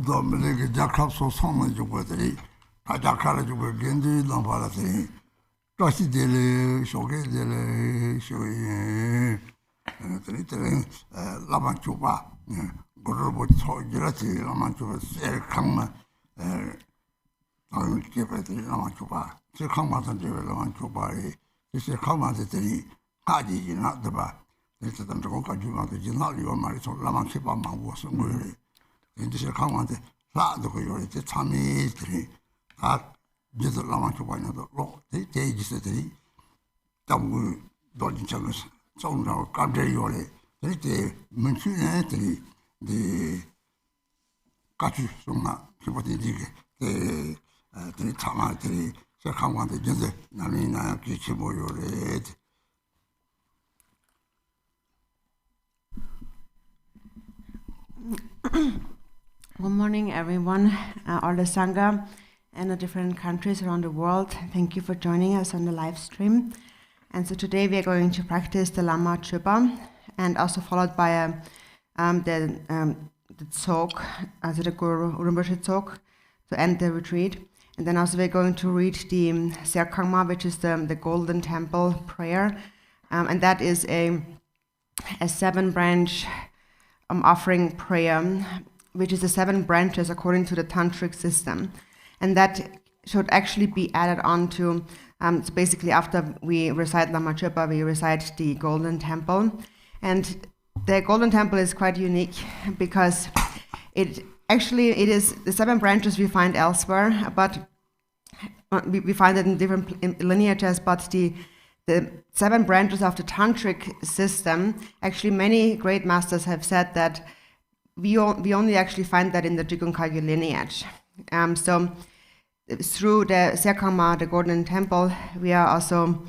Dominic Jacob so song you were the Ajakara you were Gendi Lambalati. Trusty Dele, Shoge Dele, Shoge, Lama Chöpa, Gorobo Girati, Lama Chöpa, Serkhangma, Lama Chöpa, Serkhangma, Lama Chöpa, Serkhangma, the Haji, not the bar. This is the Roka Juma, the Jinali or Marisol, Lama Chöpa was a movie. In this account, the Tammy, just Lama Chöpa, the law, the days that he double dodging channels, so now country or the Mantrayana, the Kachu Suma, the Tama, the Serkhangma, the Jende, Namina, Kichibo, Good morning, everyone, all the Sangha and the different countries around the world. Thank you for joining us on the live stream. And so today we are going to practice the Lama Chöpa, and also followed by the Tsok, also the Guru Rinpoche Tsok, to end the retreat. And then also we're going to read the Serkhangma, which is the Golden Temple prayer, and that is a 7-branch offering prayer, which is the 7 branches according to the tantric system, and that should actually be added on to. So basically, after we recite Lama Chöpa, we recite the Golden Temple, and the Golden Temple is quite unique because it is the 7 branches we find elsewhere, but we find it in different lineages. But the 7 branches of the tantric system, actually, many great masters have said that we only actually find that in the Drikung Kagyu lineage. So through the Serkhangma, the Golden Temple, we are also,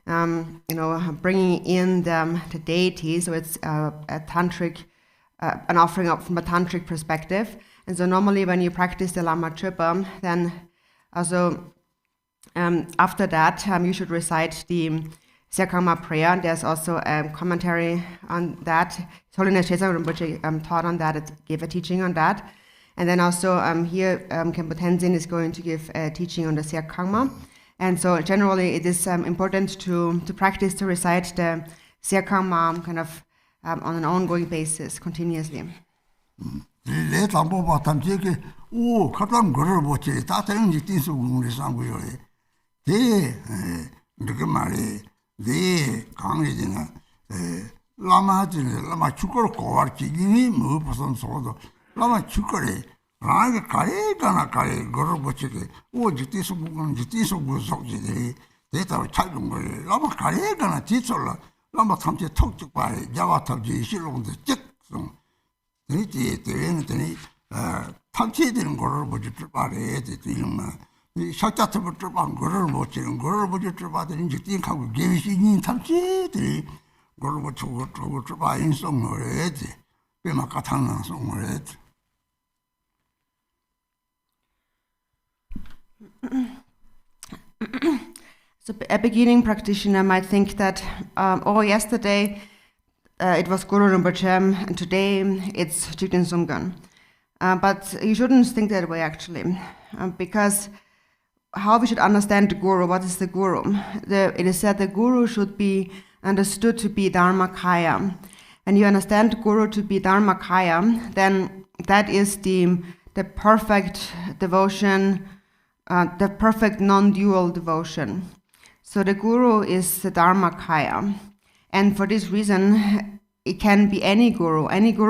bringing in the deity. So it's a tantric, an offering up from a tantric perspective. And so normally when you practice the Lama Chöpa, then also after that you should recite the Serkhangma prayer. There's also a commentary on that. His Holiness Chesa Rinpoche taught on that, it gave a teaching on that. And then also here Khenpo Tenzin is going to give a teaching on the Serkhangma. And so generally it is important to practice to recite the Serkhangma kind of on an ongoing basis, continuously. The Kangina, Lama Chukor Kovarchi, move some sort of Lama Chukore, Ranga Kare, Gana Kare, Gorobochike, or Jitiso Guzokji, Data Chagumore, Lama Kare, Gana Tisola, Lama Tamti talk to Pari, Java Taji, Shilong the Jackson, the Tamti didn't Gorobochi Pari, the Shakatable Trapan, Gorobochi, and Gorobochi Trapan, and Jitin Kagu gave in Tamsi, the Gorobochi Trapan in some red, Pimakatana, some red. So a beginning practitioner might think that, yesterday it was Guru Rinpoche, and today it's Jigten Sumgön. But you shouldn't think that way, actually, because how we should understand the Guru, what is the Guru? It is said the Guru should be understood to be Dharmakaya. When you understand Guru to be Dharmakaya, then that is the perfect devotion, the perfect non-dual devotion. So the Guru is the Dharmakaya. And for this reason, it can be any Guru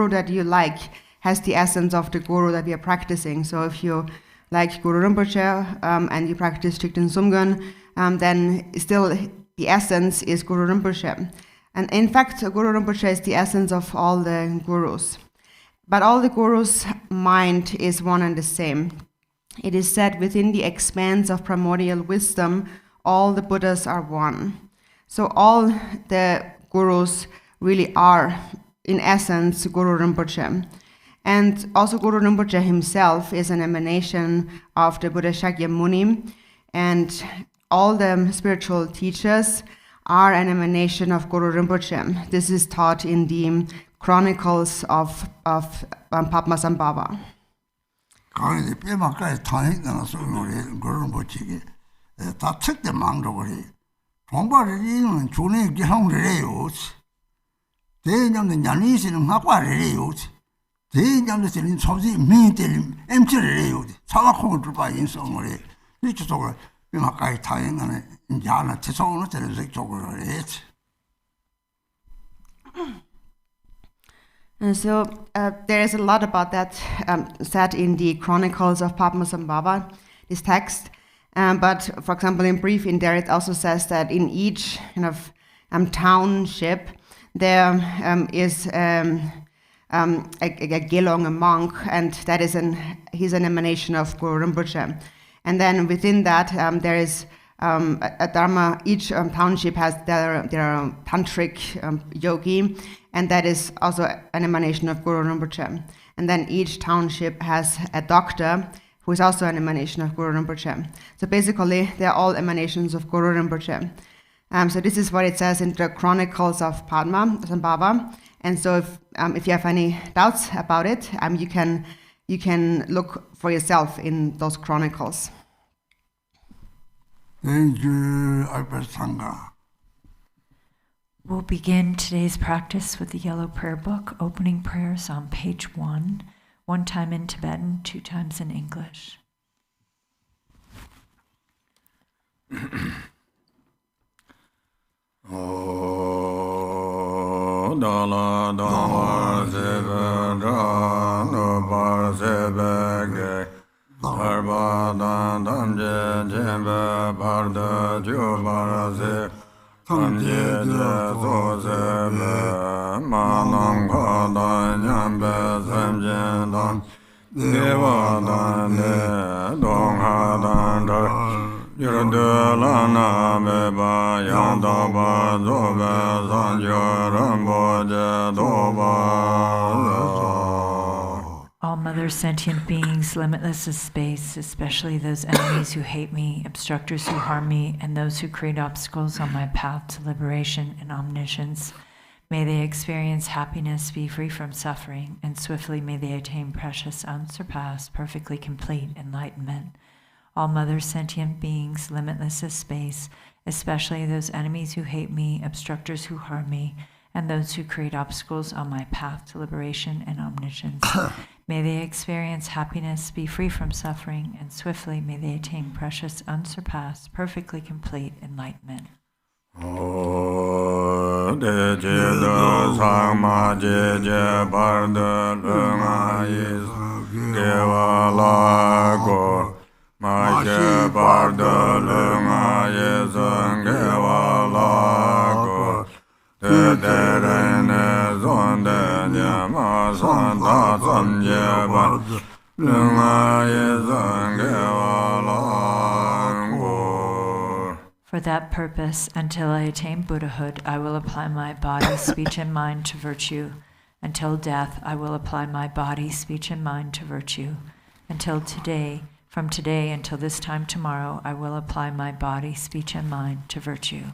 that you like has the essence of the Guru that we are practicing. So if you like Guru Rinpoche and you practice Jigten Sumgön, then still the essence is Guru Rinpoche. And in fact, Guru Rinpoche is the essence of all the Gurus. But all the Gurus' mind is one and the same. It is said within the expanse of primordial wisdom, all the Buddhas are one. So all the Gurus really are in essence, Guru Rinpoche. And also Guru Rinpoche himself is an emanation of the Buddha Shakyamuni, and all the spiritual teachers are an emanation of Guru Rinpoche. This is taught in the Chronicles of Padmasambhava. 강에 빼막까지 타니까 소리 그런 거지게 다 책대 망도거리 공부를 이는 존의 경험을해요. 대념의 냐니시는 학과를해요. 대념의 소지 미들 엠치를해요. 사와콩을 줄바 인성을 이렇게 속을 빼막까지 타니까 이제 하나 최소한으로 저렇게 쪽을 했지. And so there is a lot about that said in the Chronicles of Padmasambhava, this text. But for example, in brief, in there it also says that in each kind of township there is a Gelong, a monk, and that is he's an emanation of Guru Rinpoche. And then within that there is a Dharma. Each township has their tantric yogi, and that is also an emanation of Guru Rinpoche. And then each township has a doctor who is also an emanation of Guru Rinpoche. So basically, they are all emanations of Guru Rinpoche. So this is what it says in the Chronicles of Padmasambhava. And so if you have any doubts about it, you can look for yourself in those chronicles. Thank you, Albert Sangha. We'll begin today's practice with the Yellow Prayer Book, opening prayers on page 1, 1 time in Tibetan, 2 times in English. All Mother sentient beings, limitless as space, especially those enemies who hate me, obstructors who harm me, and those who create obstacles on my path to liberation and omniscience, may they experience happiness, be free from suffering, and swiftly may they attain precious, unsurpassed, perfectly complete enlightenment. All Mother sentient beings, limitless as space, especially those enemies who hate me, obstructors who harm me, and those who create obstacles on my path to liberation and omniscience. May they experience happiness, be free from suffering, and swiftly may they attain precious, unsurpassed, perfectly complete enlightenment. For that purpose, until I attain Buddhahood, I will apply my body, speech, and mind to virtue. Until death, I will apply my body, speech, and mind to virtue. Until today, from today until this time tomorrow, I will apply my body, speech, and mind to virtue.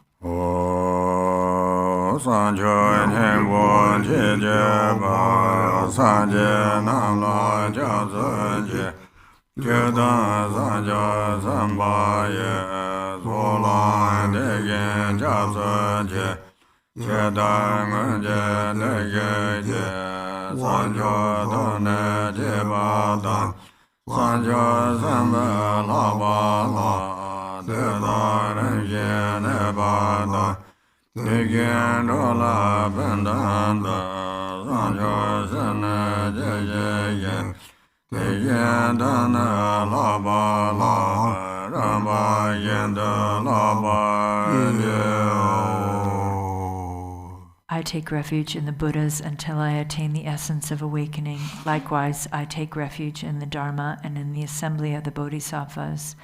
I take refuge in the Buddhas until I attain the essence of awakening. Likewise, I take refuge in the Dharma and in the assembly of the Bodhisattvas.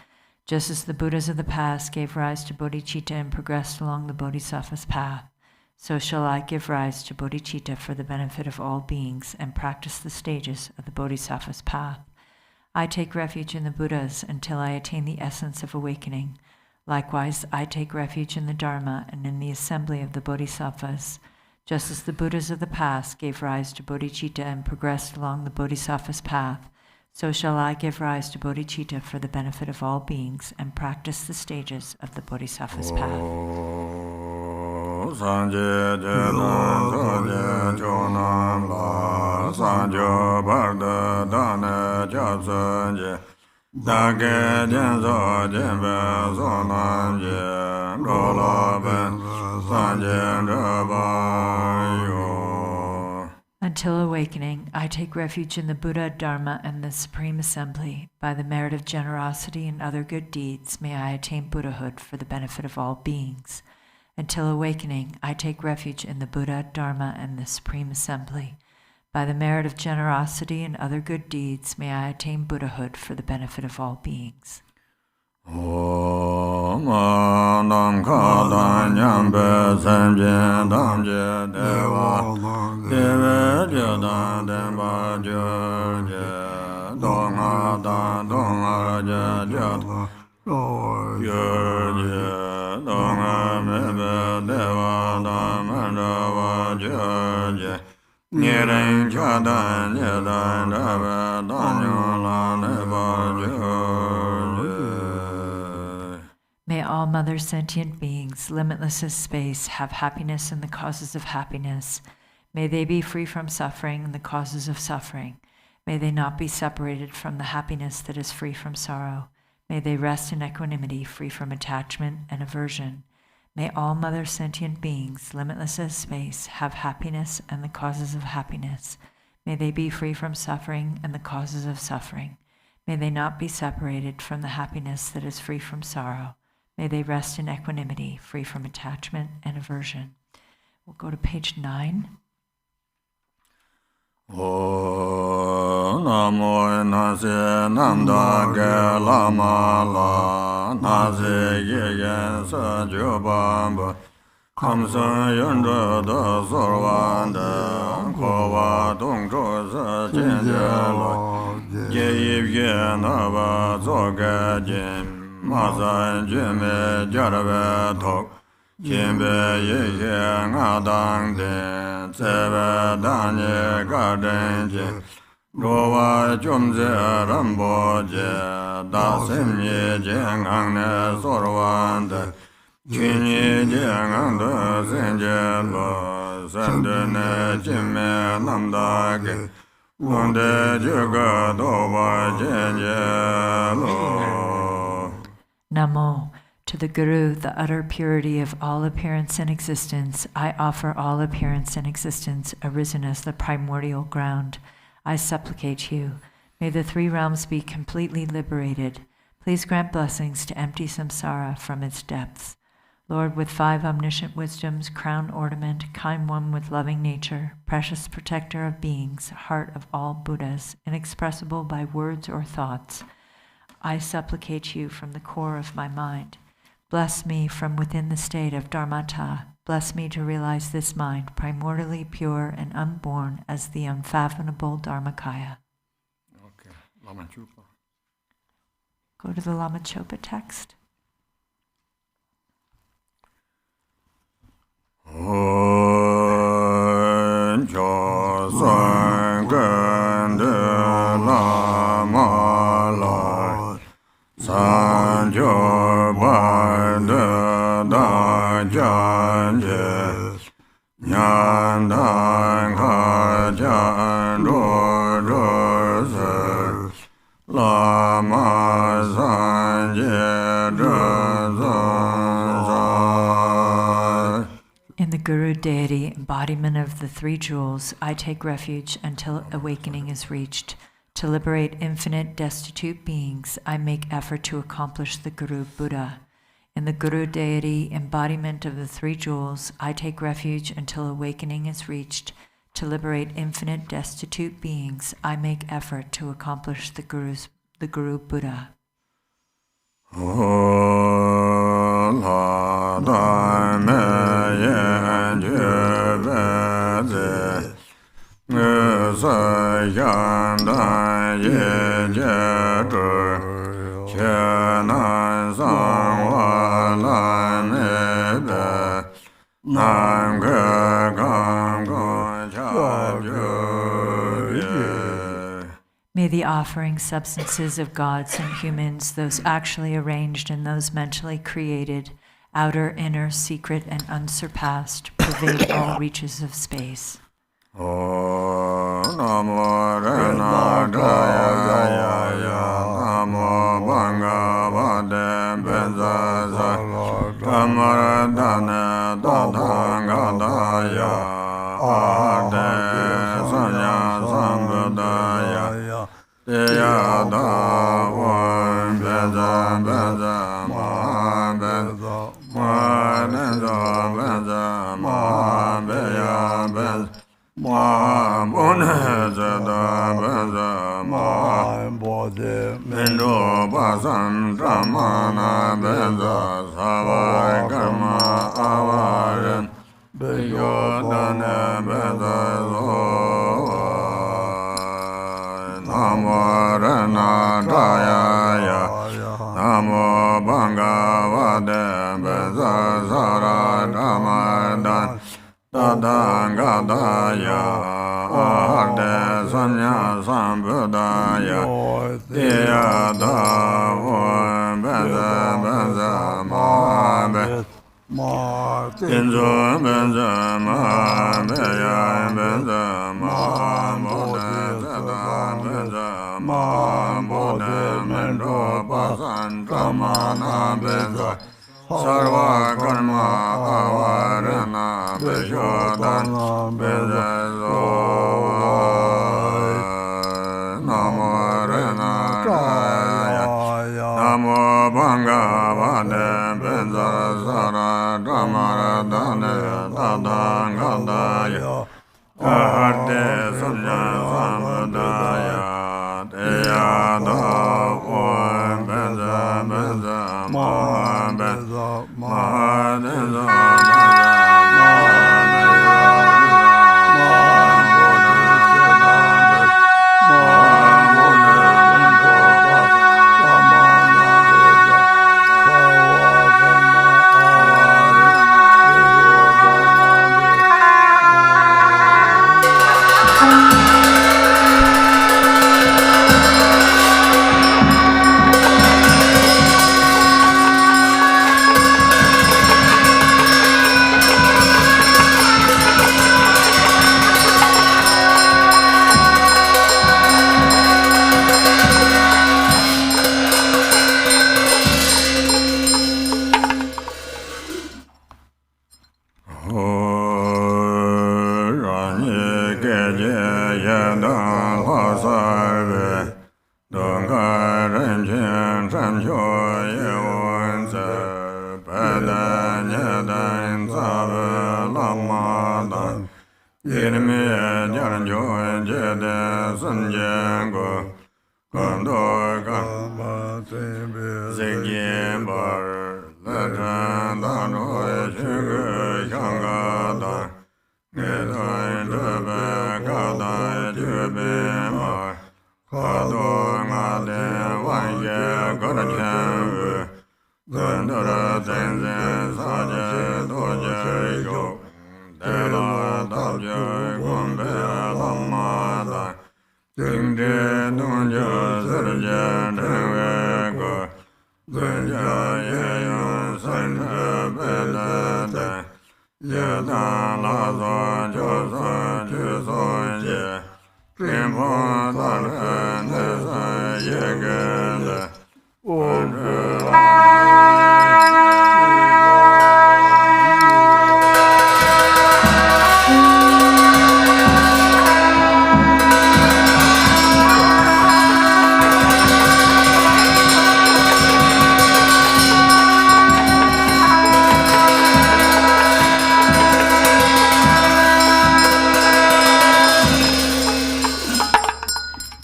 Just as the Buddhas of the past gave rise to bodhicitta and progressed along the Bodhisattva's path, so shall I give rise to bodhicitta for the benefit of all beings and practice the stages of the Bodhisattva's path. I take refuge in the Buddhas until I attain the essence of awakening. Likewise, I take refuge in the Dharma and in the assembly of the Bodhisattvas. Just as the Buddhas of the past gave rise to bodhicitta and progressed along the Bodhisattva's path, so shall I give rise to bodhicitta for the benefit of all beings and practice the stages of the Bodhisattva's path. Until awakening, I take refuge in the Buddha, Dharma, and the Supreme Assembly. By the merit of generosity and other good deeds, may I attain Buddhahood for the benefit of all beings. Until awakening, I take refuge in the Buddha, Dharma, and the Supreme Assembly. By the merit of generosity and other good deeds, may I attain Buddhahood for the benefit of all beings. May all mother sentient beings, limitless as space, have happiness and the causes of happiness. May they be free from suffering and the causes of suffering. May they not be separated from the happiness that is free from sorrow. May they rest in equanimity, free from attachment and aversion. May all mother sentient beings, limitless as space, have happiness and the causes of happiness. May they be free from suffering and the causes of suffering. May they not be separated from the happiness that is free from sorrow. May they rest in equanimity, free from attachment and aversion. We'll go to page 9. Namo nase namda ge lama la nase ye sa jobamba kamsa yanda da sorwanda kowa dongzho sa jenje la ye ye na ba zoga jen masan jeme jarwe tok jembe ye ye nga dang den tsebe danye ga denje rowa jomze ramboje da semye jengang ne sorwanda kinye jengang da senje lo sende ne jime namdage wonde juga doba jenje lo. Namo. To the Guru, the utter purity of all appearance and existence, I offer all appearance and existence arisen as the primordial ground. I supplicate you. May the three realms be completely liberated. Please grant blessings to empty samsara from its depths. Lord, with 5 omniscient wisdoms, crown ornament, kind one with loving nature, precious protector of beings, heart of all Buddhas, inexpressible by words or thoughts, I supplicate you from the core of my mind. Bless me from within the state of Dharmata. Bless me to realize this mind, primordially pure and unborn as the unfathomable Dharmakaya. Okay, Lama Chöpa. Go to the Lama Chöpa text. In the Guru deity, embodiment of the 3 jewels, I take refuge until awakening is reached. To liberate infinite destitute beings, I make effort to accomplish the Guru Buddha. In the Guru deity, embodiment of the 3 jewels, I take refuge until awakening is reached. To liberate infinite destitute beings, I make effort to accomplish the Guru Buddha. La da me yen May the offering substances of gods and humans, those actually arranged and those mentally created, outer, inner, secret, and unsurpassed, pervade all reaches of space.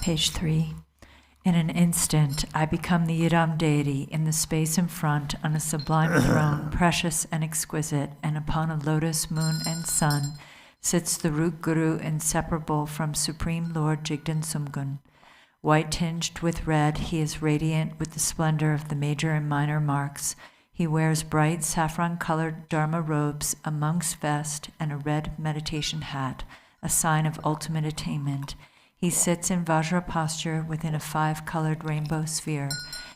Page 3. In an instant, I become the Yidam deity in the space in front on a sublime throne, precious and exquisite, and upon a lotus, moon, and sun, sits the root guru inseparable from Supreme Lord Jigten Sumgun. White tinged with red, he is radiant with the splendor of the major and minor marks. He wears bright saffron-colored Dharma robes, a monk's vest, and a red meditation hat, a sign of ultimate attainment. He sits in Vajra posture within a 5-colored rainbow sphere,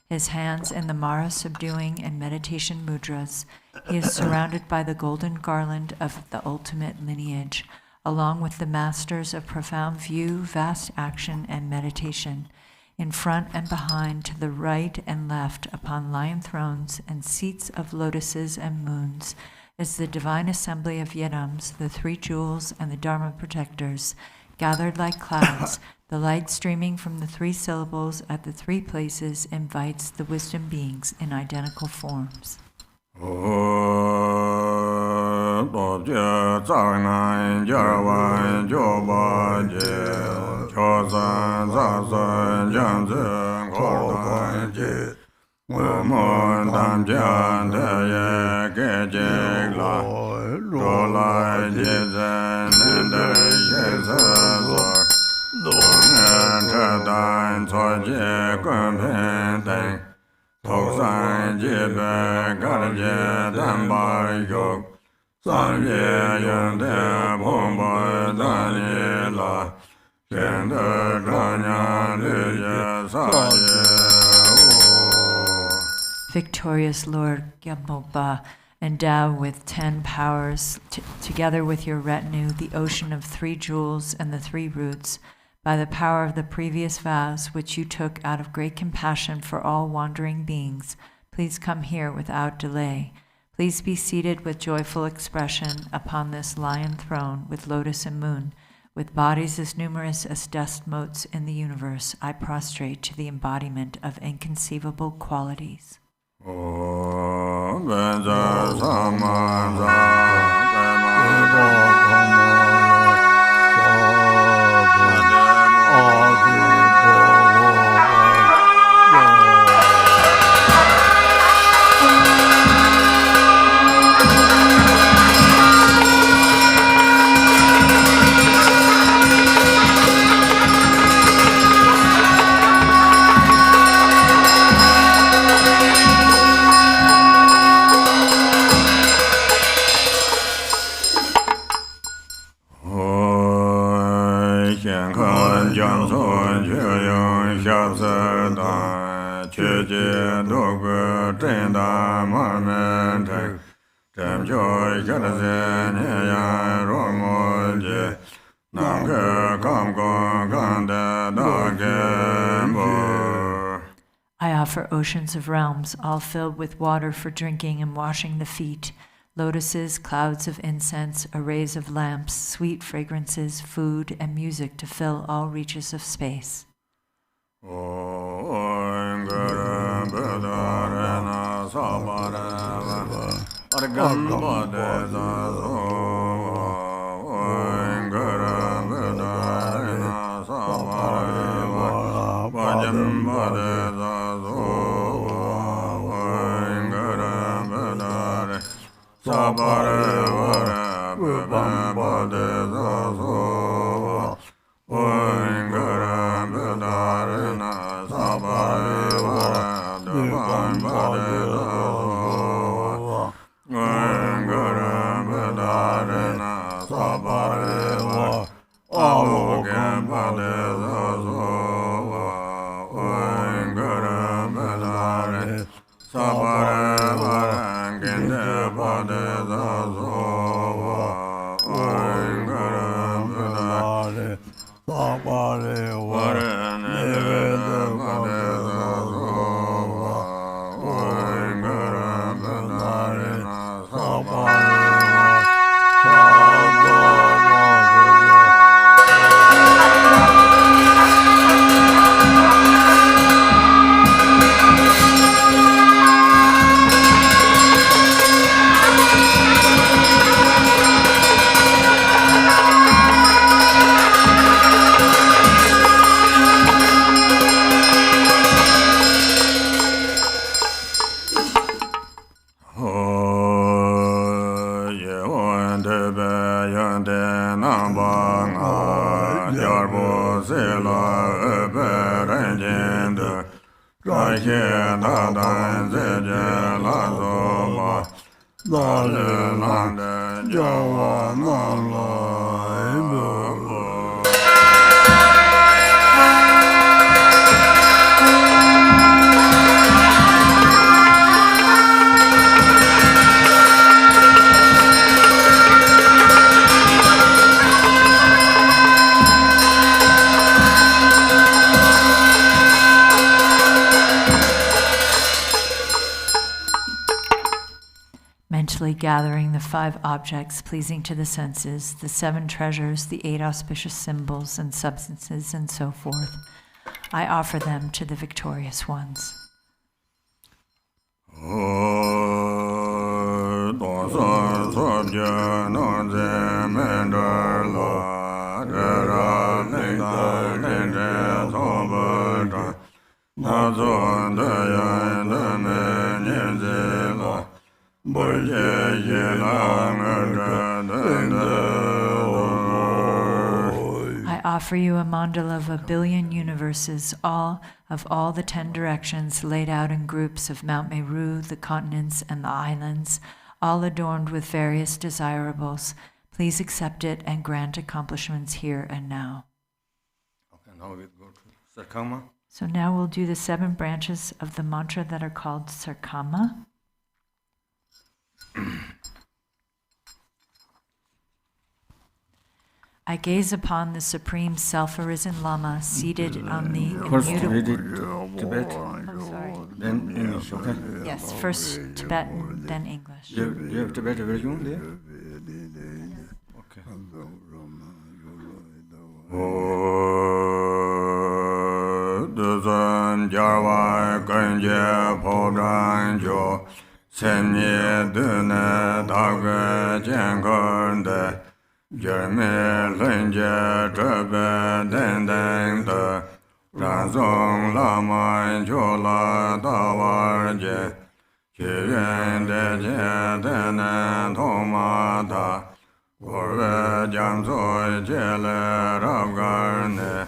his hands in the Mara subduing and meditation mudras. He is surrounded by the golden garland of the ultimate lineage, along with the masters of profound view, vast action, and meditation. In front and behind, to the right and left, upon lion thrones and seats of lotuses and moons, is the divine assembly of Yedams, the 3 jewels, and the Dharma protectors, gathered like clouds. The light streaming from the 3 syllables at the 3 places invites the wisdom beings in identical forms. Thupsang GBI Garchen Rinpoche Victorious Lord Khenpo, endow with 10 powers, together with your retinue, the ocean of 3 jewels and the 3 roots, by the power of the previous vows which you took out of great compassion for all wandering beings, please come here without delay. Please be seated with joyful expression upon this lion throne with lotus and moon. With bodies as numerous as dust motes in the universe, I prostrate to the embodiment of inconceivable qualities. I offer oceans of realms, all filled with water for drinking and washing the feet, lotuses, clouds of incense, arrays of lamps, sweet fragrances, food, and music to fill all reaches of space. bo se la be ren jin de ra ye da dan ze je la zo ma la le la de ja wa na la bo Mentally gathering the 5 objects pleasing to the senses, the 7 treasures, the 8 auspicious symbols and substances, and so forth. I offer them to the victorious ones. I offer you a mandala of 1 billion universes, all of all the 10 directions laid out in groups of Mount Meru, the continents, and the islands, all adorned with various desirables. Please accept it and grant accomplishments here and now. Okay, now we go to Serkhangma. So now we'll do the 7 branches of the mantra that are called Serkhangma. I gaze upon the Supreme Self-Arisen Lama seated on the immutable... Tibet, Oh, sorry. then English, okay? Yes, first Tibetan, then English. You have Tibetan version there? Okay. Duzan Jarwa Ganje Podranjo Senye Dune Dagwe Jengorde Jerme Lenje Trebe Dendeng De Ranzong Lama Chola Dawarje Chiyuen De Je Dene Tomata Orve Jamsoi Jele Rabgarne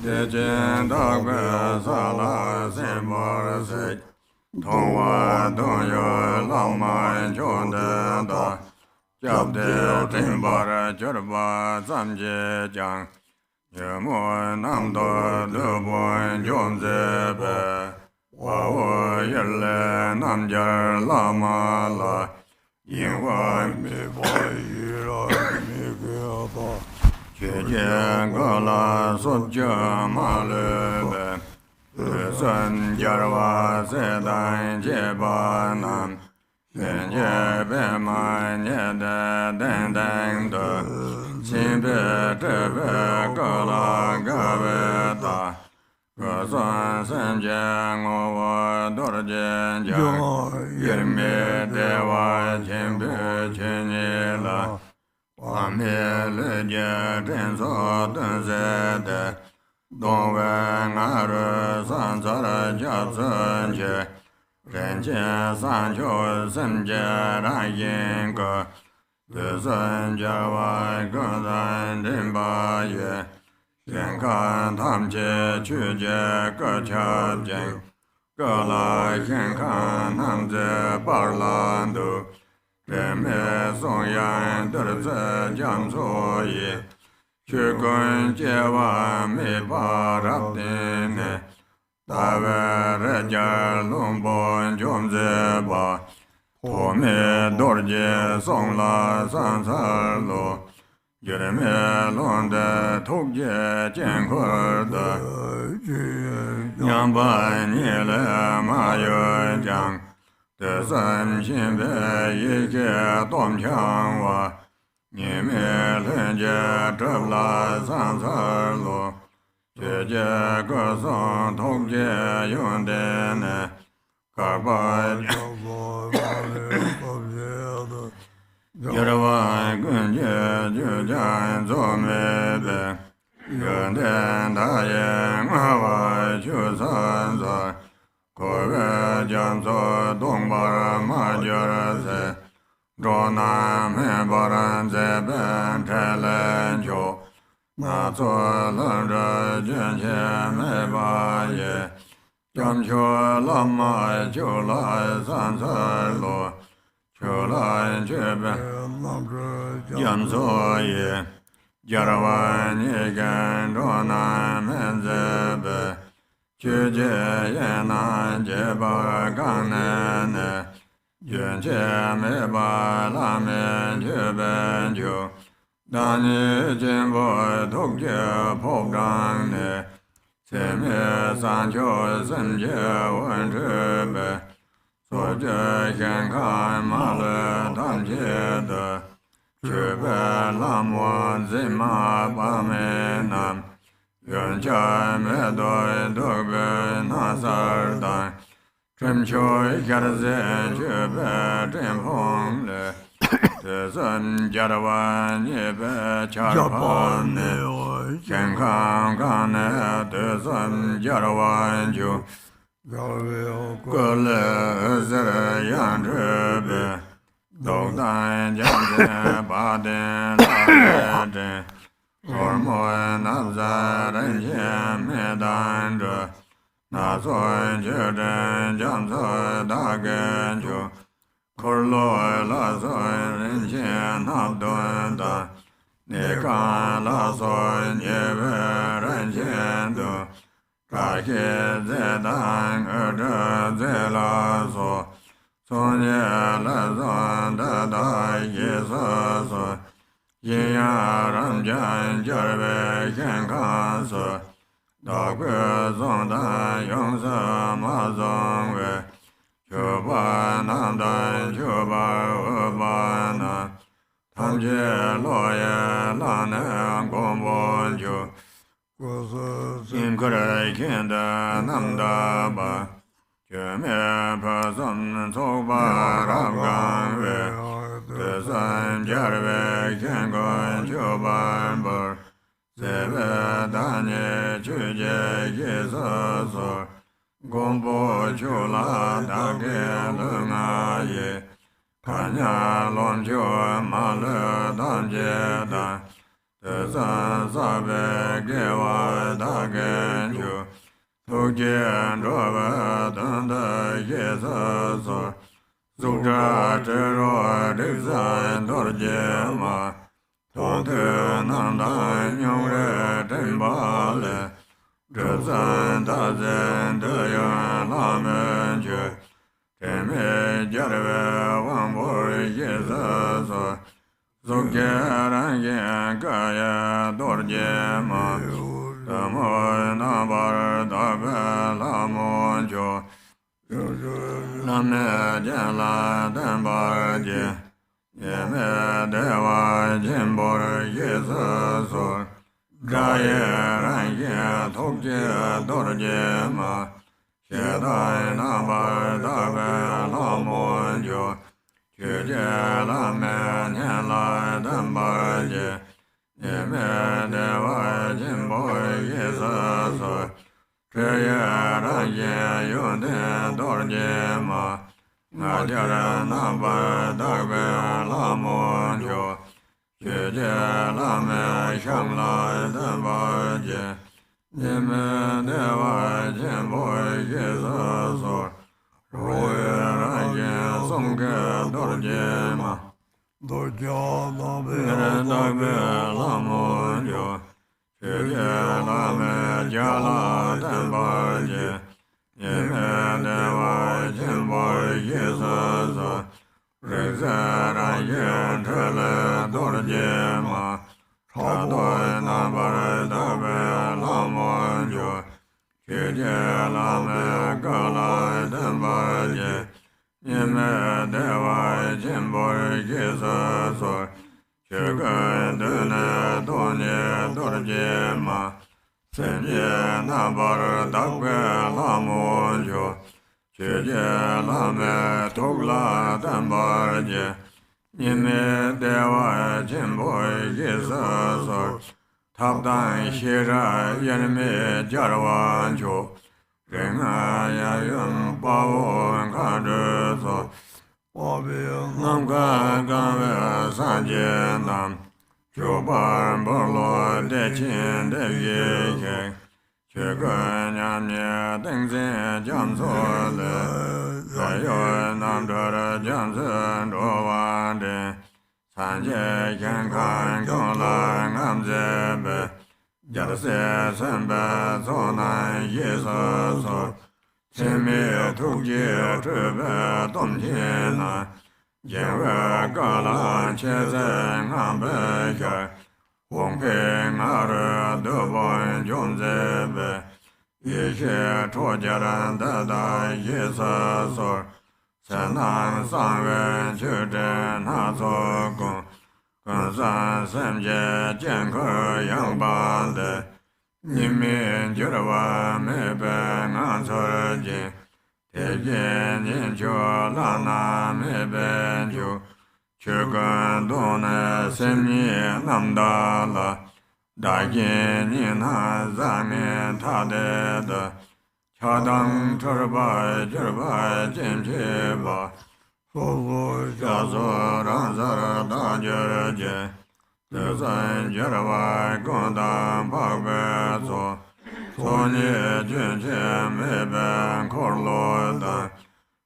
Dejen Dagwe Sala Sembor Se Tongwa Dongyo Lama Chonde Da Jabde Timbar Jorba Zamje Jang Yemo Namdo Lubon Jomzebe Wawo Yele Namjar Lama La Yingwa Mi Ba Yira Mi Gyaba Cheje Gala Sotja Malebe Sun Jarwa Sedan Jeba Nam Genje Bema Nyede Dendeng De Simbe Tebe Gala Gaveta Gasan Senje Ngowa Dorjen Jang Yirme Dewa Chimbe Chinila Wame Leje Tenso Tenzede Dongwe Ngare Sansara Jatsenje Renje Sancho Semje Rayinka Desan Jawa Gadan Dimba Ye Yenkan Tamche Chuje Gacha Jeng Gala Yenkan Namze Barlandu Reme Songyan Derze Jamso Ye Chukun Jewa Mi Barabdine Tawe Reja Lumbon Jomzeba Tome Dorje Songla Sansarlo Jereme Londe Tokje Jenkurda Nyamba Nyele Mayo Jang Desan Shimbe Yike Tomchangwa Nyeme Lenje Trebla Sansarlo Jeje Gosong Tokje Yundene Karba Yarwa Gunje Jujan Zomebe Yunden Daye Mawa Chusanza Kove Jamso Dongbar Majarase Dronam Hebaran Zeben Telenjo Na zo lan zhe jian qian mei ba ye. Jiang qiu lama jiu lai san cai lu. Qiu lai jie bei. Jiang zuo ye. Jia wan ye gan zhuo nan men zi bei. Ju jie ye nan jie ba gang nan ne. Yuan jie mei ba la men jue ben jiu. Dan yi jin bo tuk jie po zhang ne. Ce me san qiu sen jie wen zhi bei. Suo jie xian kan ma le tam jie de. Zhi bei lam wan zi ma ba me nam. Yuan jia me doi duk bei na sar dan. Zhen qiu jia de zi jue bei zhen pong le. De zhen jia de wan ye bei qia pan ne. Xian kan kan ne de zhen jia de wan jiu. Ge le zi yang zhi bei. Dou dan jiang zhe ba den la le zhen. Or mo na za ren xian me dan zhe. Na zuo jie zhen jiang zi da gen jiu. Kor lo la zuo ren xian na dun dan. Ni kan la zuo nie bei ren xian du. Ga xie zi dan zhe zi la zuo. Song ye la zuo da da ye se se. Yin ya ram jian jia bei xian kan se. Da gui zong dan yong se ma zong wei. Qiu ba nam dan qiu ba wu ba nan. Tam jie lo ye la ne gong bo jiu. Yin ge re qian de nam da ba. Jie me pe zhen cou ba ram gang wei. De zhen jia bei qian gong qiu ban ber. Zi bei dan ye qu jie ye se se. Gong bo qiu la da ge le nga ye. Kan ya long qiu ma le dan jie dan. De zhen sa bei ge wa da gen qiu. Tu jian zhuo bei den de ye se se. Zu zhe zhi ruo zi zhen du jie ma. Tong te nan dan yong re zhen ba le. Zhe zhen da zhen de yuan la men jue. Zhen me jia de wei wang bo ye se se. Zu jie ran yin ge ye du jie ma. De mo na ba da bei la mo jiu. La me jian la den ba jie. Ye me de wa jin bo ye se se. Zha ye ran ye tuk jie du jie ma. Xie dai na ba da bei la mo jiu. Qu jie la me nian la den ba jie. Ye me de wa jin bo ye se se. Zhe ye ran ye yun de du jie ma. Na jia ren na ba da bei la mo jiu. Qu jie la me shang la den ba jie. Ye me de wa jin bo ye se se. Ru ye ran ye song ge du jie ma. Do jia la bei da bei la mo jiu. Qu jie la me jia la den ba jie. Ye me de wa jin bo ye se se. Ri ze ran ye zhe le du jie ma. Cha dui na ba da bei la mo jiu. Qu jie la me ge la den ba jie. Ye me de wa jin bo ye se se. Qu ge de ne du nie du jie ma. Sen ye na ba da bei la mo jiu. Qu jie la me tuk la den ba jie. Ye me de wa jin bo ye se se. Tab dan xie zhe yan me jia de wan jiu. Ren a ya yun ba wu kan zhi se. Nam kan gan wei san jie nam. Choban Bolo de Chin de Ye, Chukun Yamye Tenzin Jamso Le, Zayo Namdara Jamson Dovande, Sanje Yankan Golan Amzebe, Jadase Sembe Zonan Yesa So, Semi Tukje Trube Domjena, Yenwe Galan Chezen Ambeja, Wongping Are Dubon Jonzebe, Yeshe Tojaran Dada Yesa So, Senan Sanwen Chuden Hazo Gong, Gonsan Semje Jenko Yangbande, Nimin Jurwa Meben Ansorje, Tejen Jincho Lana Mebenjo, Chugan Done Semye Namdala, Dagin Yina Zami Tadeda, Chadang Turba Jurba Jimcheba, Fogo Jazo Ranzara Dajerje, Tenzin Jurwa Gondam Pagbezo, Sonye Junche Meben Korloda,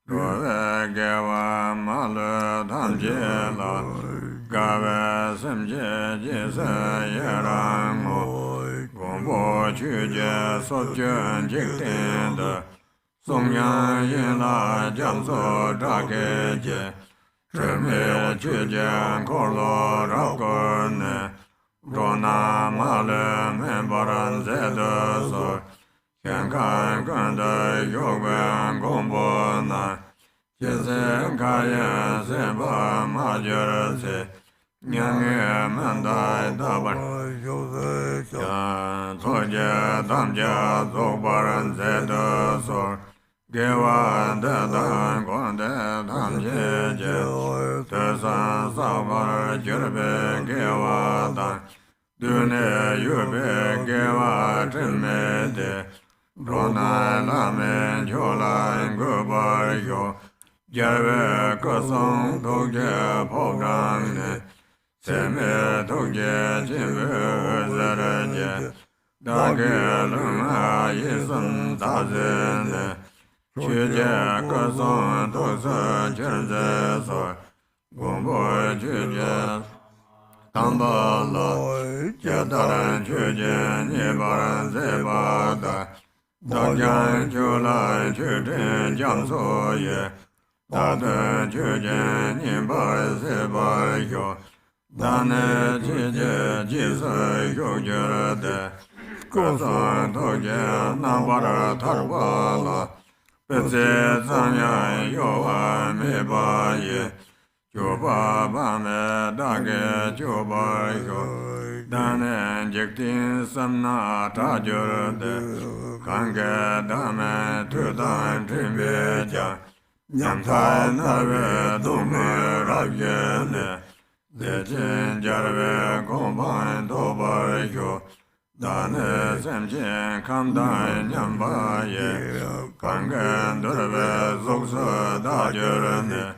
Rove Gewa Malu Tamjela, Gave Semje Jise Yerango, Gombo Chuje Sotjun Jiktinda, Songyan Yinla Jamso Drakeje, Cheme Chujen Korlo Rakone, Rona Male Membaran Zedoso, Shankan Gunda Yogwen Gombona, Jisen Kaya Semba Majorase, Nyange Mandai Dabar, Toja Damja Zobaran Zedoso, Gewa Dedan Gonde Damjeje, Tesan Sabar Jurbe Gewa Dan, Dune Yube Gewa Trimede, Rona Lame Chola Ngubar Yo, Jerve Kosong Toge Pogane, Seme Toge Jimbe Zereje, Dage Lunga Yisum Tazene, Chuje Kosong Tosa Cherze So, Gombo Chuje Tambala, Jadaran Chuje Nibaran Zebada, Dagyan Chula Chuden Jamso Ye, Dada Chuje Nibar Zebar Yo, Dane Chuje Jisa Yojerde, Kosan Toge Nambara Tarbala, Petse Zanya Yoa Meba Ye, Choba Bame Dage Choba Yo, Dane Jektin Samna Tajurde, Kange Dame Tudan Trimbeja, Nyamtai Nave Dume Ravjene, Zechin Jarve Gombain Tobar Yo, Dane Semchen Kamdai Nyambaye, Kange Durve Zoksa Dajurne,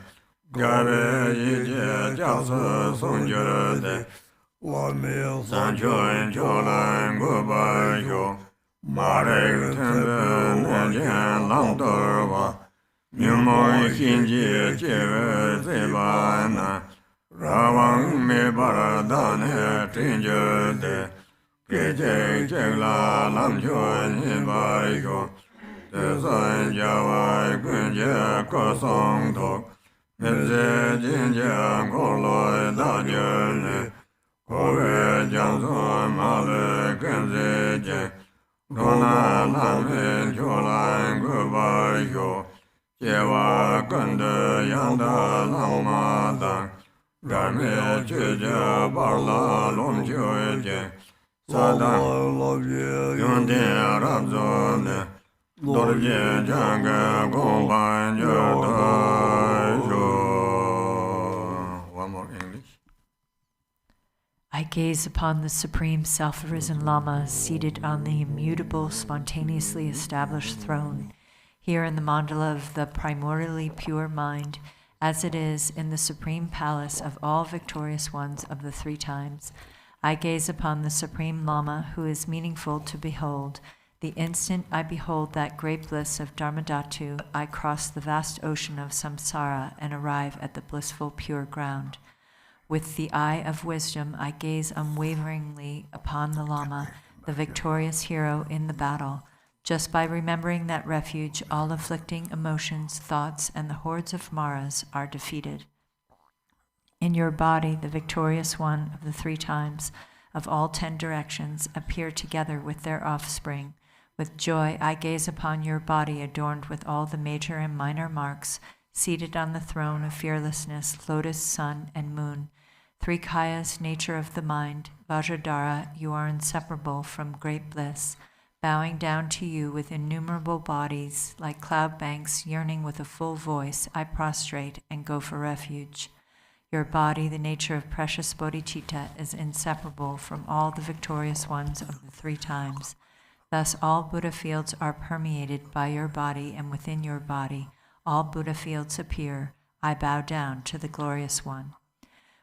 Gabe Yije Jasa Sonjurde, Sancho Cholan Gubar Yo, Marek Tempe Nejen Lamdorva, Nyumoy Hinji Jeve Zebana, Ravang Mebara Dane Tinjurde, Keje Jegla Lamchon Hibar Yo, Tesan Jawai Kunje Kosong Tok, Meze Jinja Koloi Dajerne, Kove Janson Male Kenze, Rona Lame Cholan Gubar Yo, Jewa Kunda Yanda Lama Dang, Rame Chuje Barla Lom Chuje, Sadang Yonde Rabzone, Dorje Janga Gomban Yoda. One more English. I gaze upon the Supreme Self-Arisen Lama seated on the immutable, spontaneously established throne, here in the mandala of the primordially pure mind, as it is in the supreme palace of all victorious ones of the three times. I gaze upon the Supreme Lama, who is meaningful to behold. The instant I behold that great bliss of Dharmadhatu, I cross the vast ocean of samsara and arrive at the blissful pure ground. With the eye of wisdom, I gaze unwaveringly upon the Lama, the victorious hero in the battle. Just by remembering that refuge, all afflicting emotions, thoughts, and the hordes of Maras are defeated. In your body, the victorious one of the 3 times of all 10 directions appear together with their offspring. With joy, I gaze upon your body adorned with all the major and minor marks, seated on the throne of fearlessness, lotus, sun, and moon. 3 kayas, nature of the mind, Vajradhara, you are inseparable from great bliss. Bowing down to you with innumerable bodies, like cloud banks yearning with a full voice, I prostrate and go for refuge. Your body, the nature of precious bodhicitta, is inseparable from all the victorious ones of the 3 times. Thus all Buddha fields are permeated by your body, and within your body all Buddha fields appear. I bow down to the glorious one.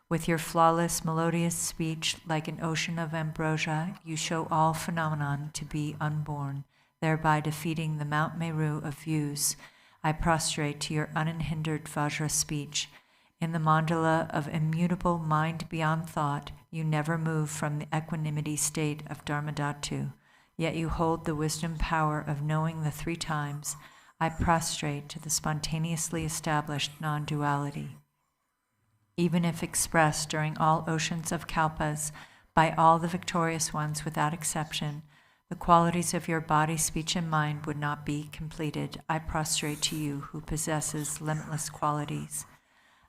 With your flawless, melodious speech, like an ocean of ambrosia, you show all phenomenon to be unborn, thereby defeating the Mount Meru of views. I prostrate to your unhindered Vajra speech. In the mandala of immutable mind beyond thought, you never move from the equanimity state of Dharmadhatu. Yet you hold the wisdom power of knowing the 3 times. I prostrate to the spontaneously established non-duality. Even if expressed during all oceans of kalpas, by all the victorious ones without exception, the qualities of your body, speech, and mind would not be completed. I prostrate to you who possesses limitless qualities.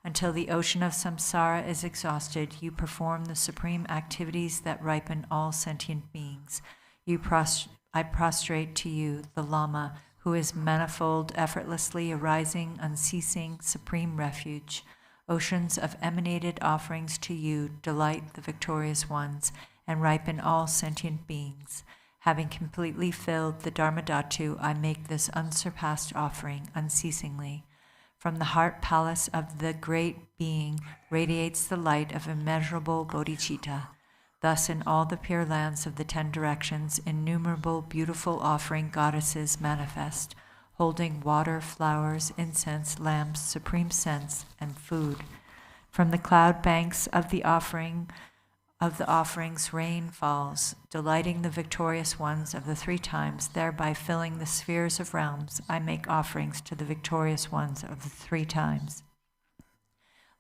Until the ocean of samsara is exhausted, you perform the supreme activities that ripen all sentient beings. I prostrate to you, the Lama, who is manifold, effortlessly arising, unceasing, supreme refuge. Oceans of emanated offerings to you delight the victorious ones and ripen all sentient beings. Having completely filled the Dharmadhatu, I make this unsurpassed offering unceasingly. From the heart palace of the great being radiates the light of immeasurable bodhicitta. Thus in all the pure lands of the 10 directions, innumerable beautiful offering goddesses manifest, holding water, flowers, incense, lamps, supreme scents, and food. From the cloud banks of the offerings rain falls, delighting the victorious ones of the 3 times, thereby filling the spheres of realms. I make offerings to the victorious ones of the 3 times.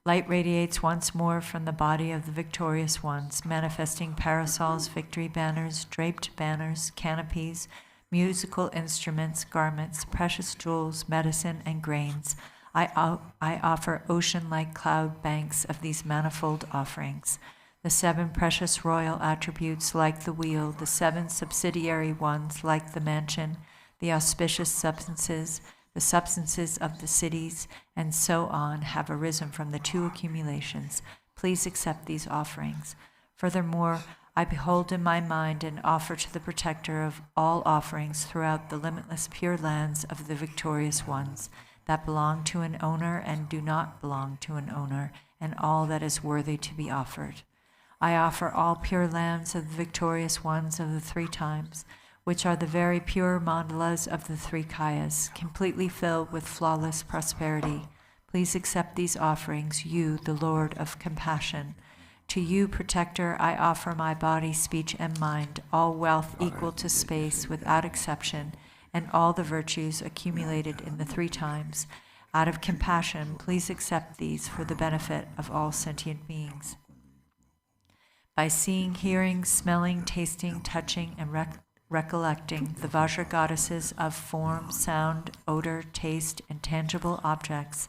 Light radiates once more from the body of the victorious ones, manifesting parasols, victory banners, draped banners, canopies, musical instruments, garments, precious jewels, medicine, and grains. I offer ocean-like cloud banks of these manifold offerings. The 7 precious royal attributes like the wheel, the 7 subsidiary ones like the mansion, the auspicious substances, the substances of the cities, and so on have arisen from the 2 accumulations. Please accept these offerings. Furthermore, I behold in my mind and offer to the protector of all offerings throughout the limitless pure lands of the victorious ones that belong to an owner and do not belong to an owner, and all that is worthy to be offered. I offer all pure lands of the victorious ones of the 3 times, which are the very pure mandalas of the 3 kayas, completely filled with flawless prosperity. Please accept these offerings, you, the Lord of compassion. To you, protector, I offer my body, speech, and mind, all wealth equal to space without exception, and all the virtues accumulated in the 3 times. Out of compassion, please accept these for the benefit of all sentient beings. By seeing, hearing, smelling, tasting, touching, and recollecting the Vajra goddesses of form, sound, odor, taste, and tangible objects,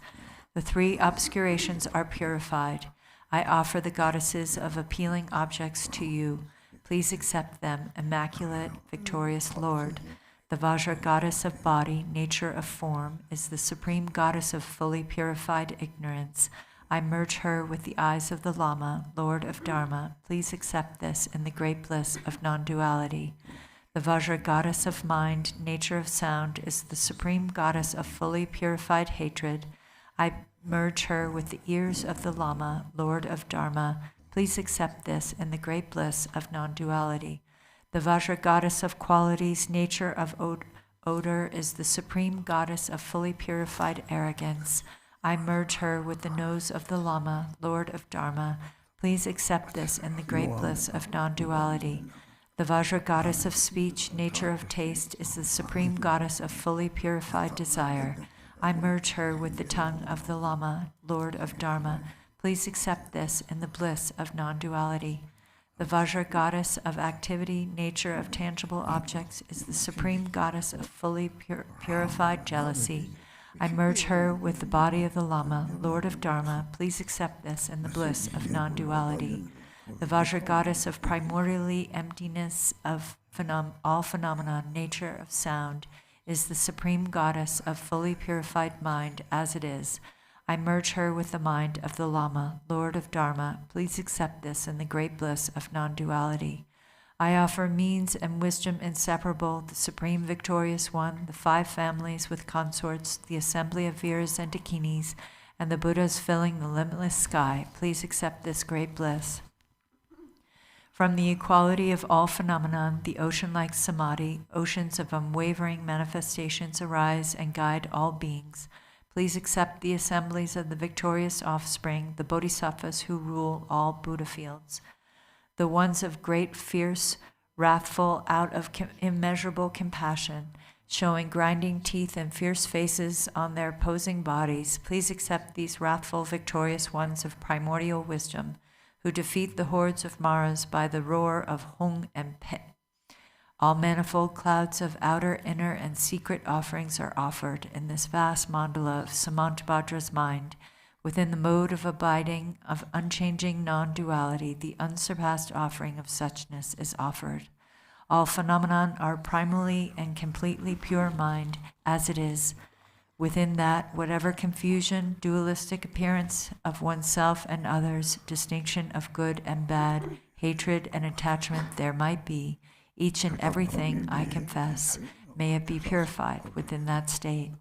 the 3 obscurations are purified. I offer the goddesses of appealing objects to you. Please accept them, immaculate, victorious Lord. The Vajra goddess of body, nature of form, is the supreme goddess of fully purified ignorance. I merge her with the eyes of the Lama, Lord of Dharma. Please accept this in the great bliss of non-duality. The Vajra goddess of mind, nature of sound, is the supreme goddess of fully purified hatred. I merge her with the ears of the Lama, Lord of Dharma. Please accept this in the great bliss of non-duality. The Vajra goddess of qualities, nature of odor, is the supreme goddess of fully purified arrogance. I merge her with the nose of the Lama, Lord of Dharma. Please accept this in the great bliss of non-duality. The Vajra goddess of speech, nature of taste, is the supreme goddess of fully purified desire. I merge her with the tongue of the Lama, Lord of Dharma. Please accept this in the bliss of non-duality. The Vajra goddess of activity, nature of tangible objects, is the supreme goddess of fully purified jealousy. I merge her with the body of the Lama, Lord of Dharma. Please accept this in the bliss of non-duality. The Vajra goddess of primordially emptiness of all phenomena, nature of sound, is the supreme goddess of fully purified mind as it is. I merge her with the mind of the Lama, Lord of Dharma. Please accept this in the great bliss of non-duality. I offer means and wisdom inseparable, the Supreme Victorious One, the 5 families with consorts, the assembly of Viras and Dakinis, and the Buddhas filling the limitless sky. Please accept this great bliss. From the equality of all phenomenon, the ocean-like samadhi, oceans of unwavering manifestations arise and guide all beings. Please accept the assemblies of the victorious offspring, the bodhisattvas who rule all Buddha fields. The ones of great, fierce, wrathful, out of immeasurable compassion, showing grinding teeth and fierce faces on their posing bodies. Please accept these wrathful, victorious ones of primordial wisdom, who defeat the hordes of Maras by the roar of Hung and Pe. All manifold clouds of outer, inner, and secret offerings are offered in this vast mandala of Samantabhadra's mind. Within the mode of abiding, of unchanging non-duality, the unsurpassed offering of suchness is offered. All phenomenon are primally and completely pure mind, as it is. Within that, whatever confusion, dualistic appearance of oneself and others, distinction of good and bad, hatred and attachment there might be, each and everything, I confess, may it be purified within that state.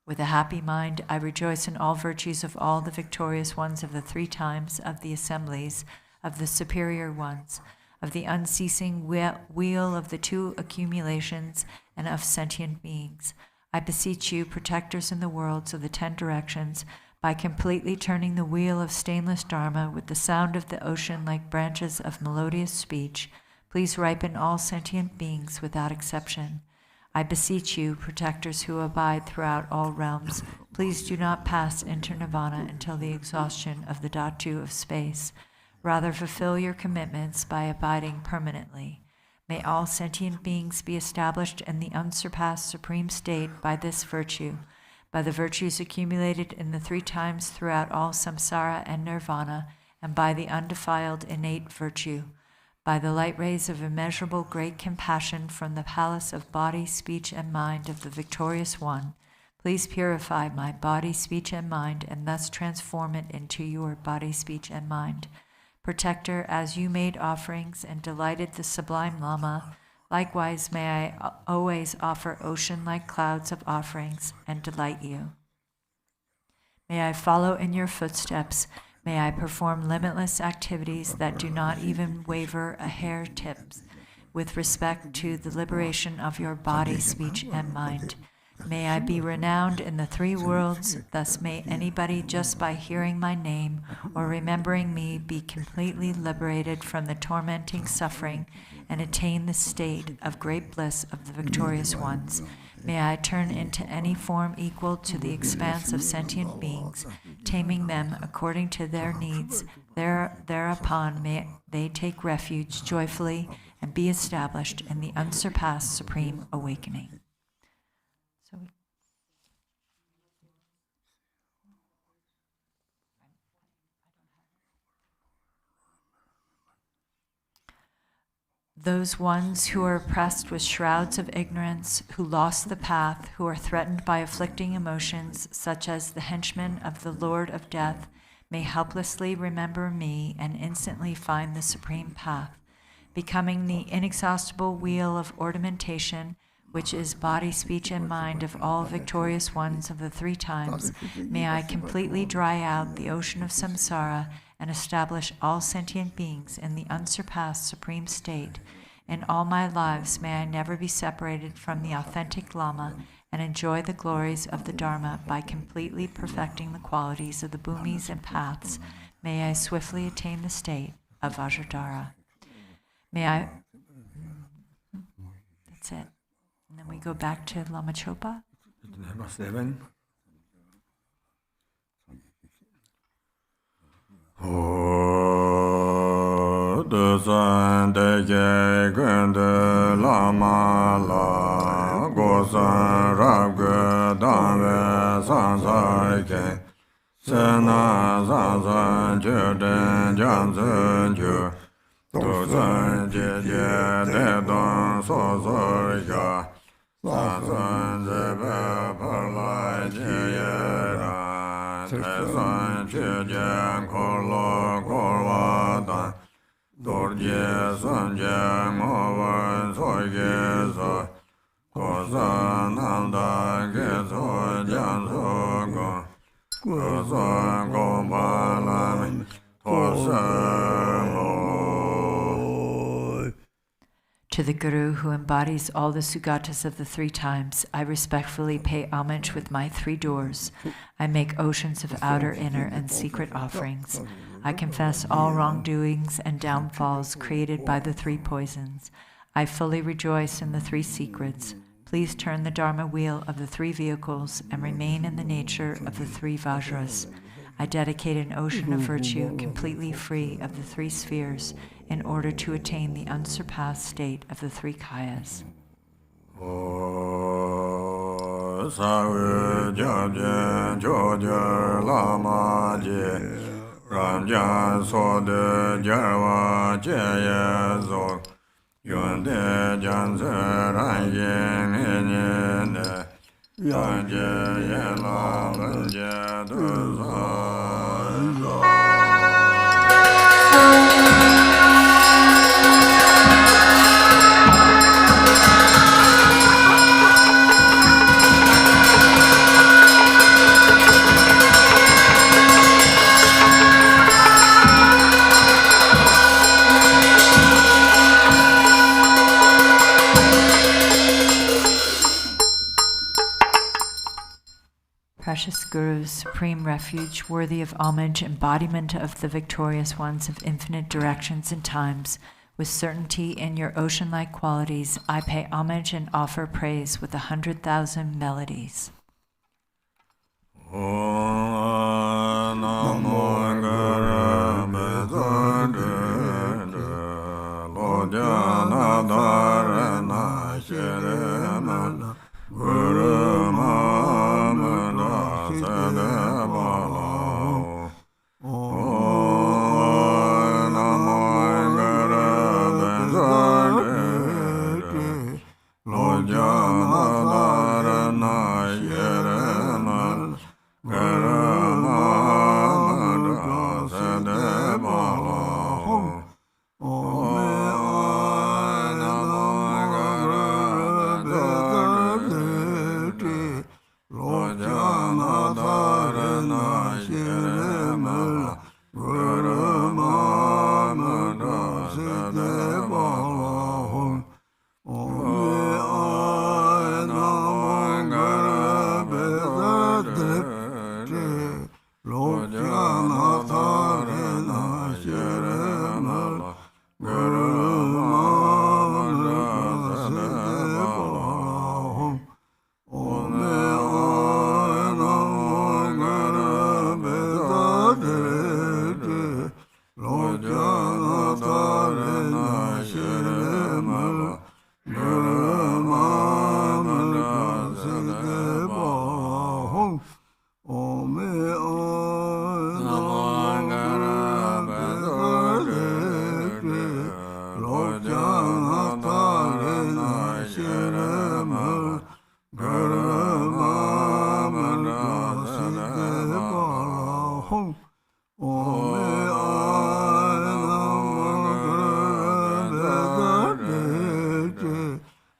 With a happy mind, I rejoice in all virtues of all the victorious ones of the 3 times of the assemblies, of the superior ones, of the unceasing wheel of the 2 accumulations, and of sentient beings. I beseech you, protectors in the worlds of the 10 directions, by completely turning the wheel of stainless Dharma with the sound of the ocean like branches of melodious speech, please ripen all sentient beings without exception. I beseech you, protectors who abide throughout all realms, please do not pass into nirvana until the exhaustion of the dhatu of space. Rather, fulfill your commitments by abiding permanently. May all sentient beings be established in the unsurpassed supreme state by this virtue, by the virtues accumulated in the 3 times throughout all samsara and nirvana, and by the undefiled innate virtue. By the light rays of immeasurable great compassion from the palace of body, speech, and mind of the victorious one, please purify my body, speech, and mind, and thus transform it into your body, speech, and mind. Protector, as you made offerings and delighted the sublime Lama, likewise may I always offer ocean-like clouds of offerings and delight you. May I follow in your footsteps. May I perform limitless activities that do not even waver a hair tips with respect to the liberation of your body, speech, and mind. May I be renowned in the 3 worlds, thus may anybody just by hearing my name or remembering me be completely liberated from the tormenting suffering and attain the state of great bliss of the victorious ones. May I turn into any form equal to the expanse of sentient beings, taming them according to their needs. Thereupon may they take refuge joyfully and be established in the unsurpassed supreme awakening. Those ones who are oppressed with shrouds of ignorance, who lost the path, who are threatened by afflicting emotions, such as the henchmen of the Lord of Death, may helplessly remember me and instantly find the supreme path. Becoming the inexhaustible wheel of ornamentation, which is body, speech, and mind of all victorious ones of the three times, may I completely dry out the ocean of samsara and establish all sentient beings in the unsurpassed supreme state. In all my lives, may I never be separated from the authentic Lama and enjoy the glories of the Dharma by completely perfecting the qualities of the bhumis and paths. May I swiftly attain the state of Vajradhara. May I... That's it. And then we go back to Lama Chöpa. Number 7. San de ge gun de lama la go san rab ge dan ve san sa ke sen na san san je den jan zhen ju du san je je de don so so ya san san je be pa lai je ye ra te san je je ko lo ko wa dan Dorje sanje movan soye so kosa nanda ge so jan so go kosa go balam To the Guru who embodies all the Sugatas of the three times, I respectfully pay homage with my 3 doors. I make oceans of outer, inner, and secret offerings. I confess all wrongdoings and downfalls created by the 3 poisons. I fully rejoice in the 3 secrets. Please turn the Dharma wheel of the 3 vehicles and remain in the nature of the 3 Vajras. I dedicate an ocean of virtue completely free of the 3 spheres in order to attain the unsurpassed state of the 3 kayas. Precious Guru, supreme refuge, worthy of homage, embodiment of the victorious ones of infinite directions and times, with certainty in your ocean-like qualities, I pay homage and offer praise with 100,000 melodies.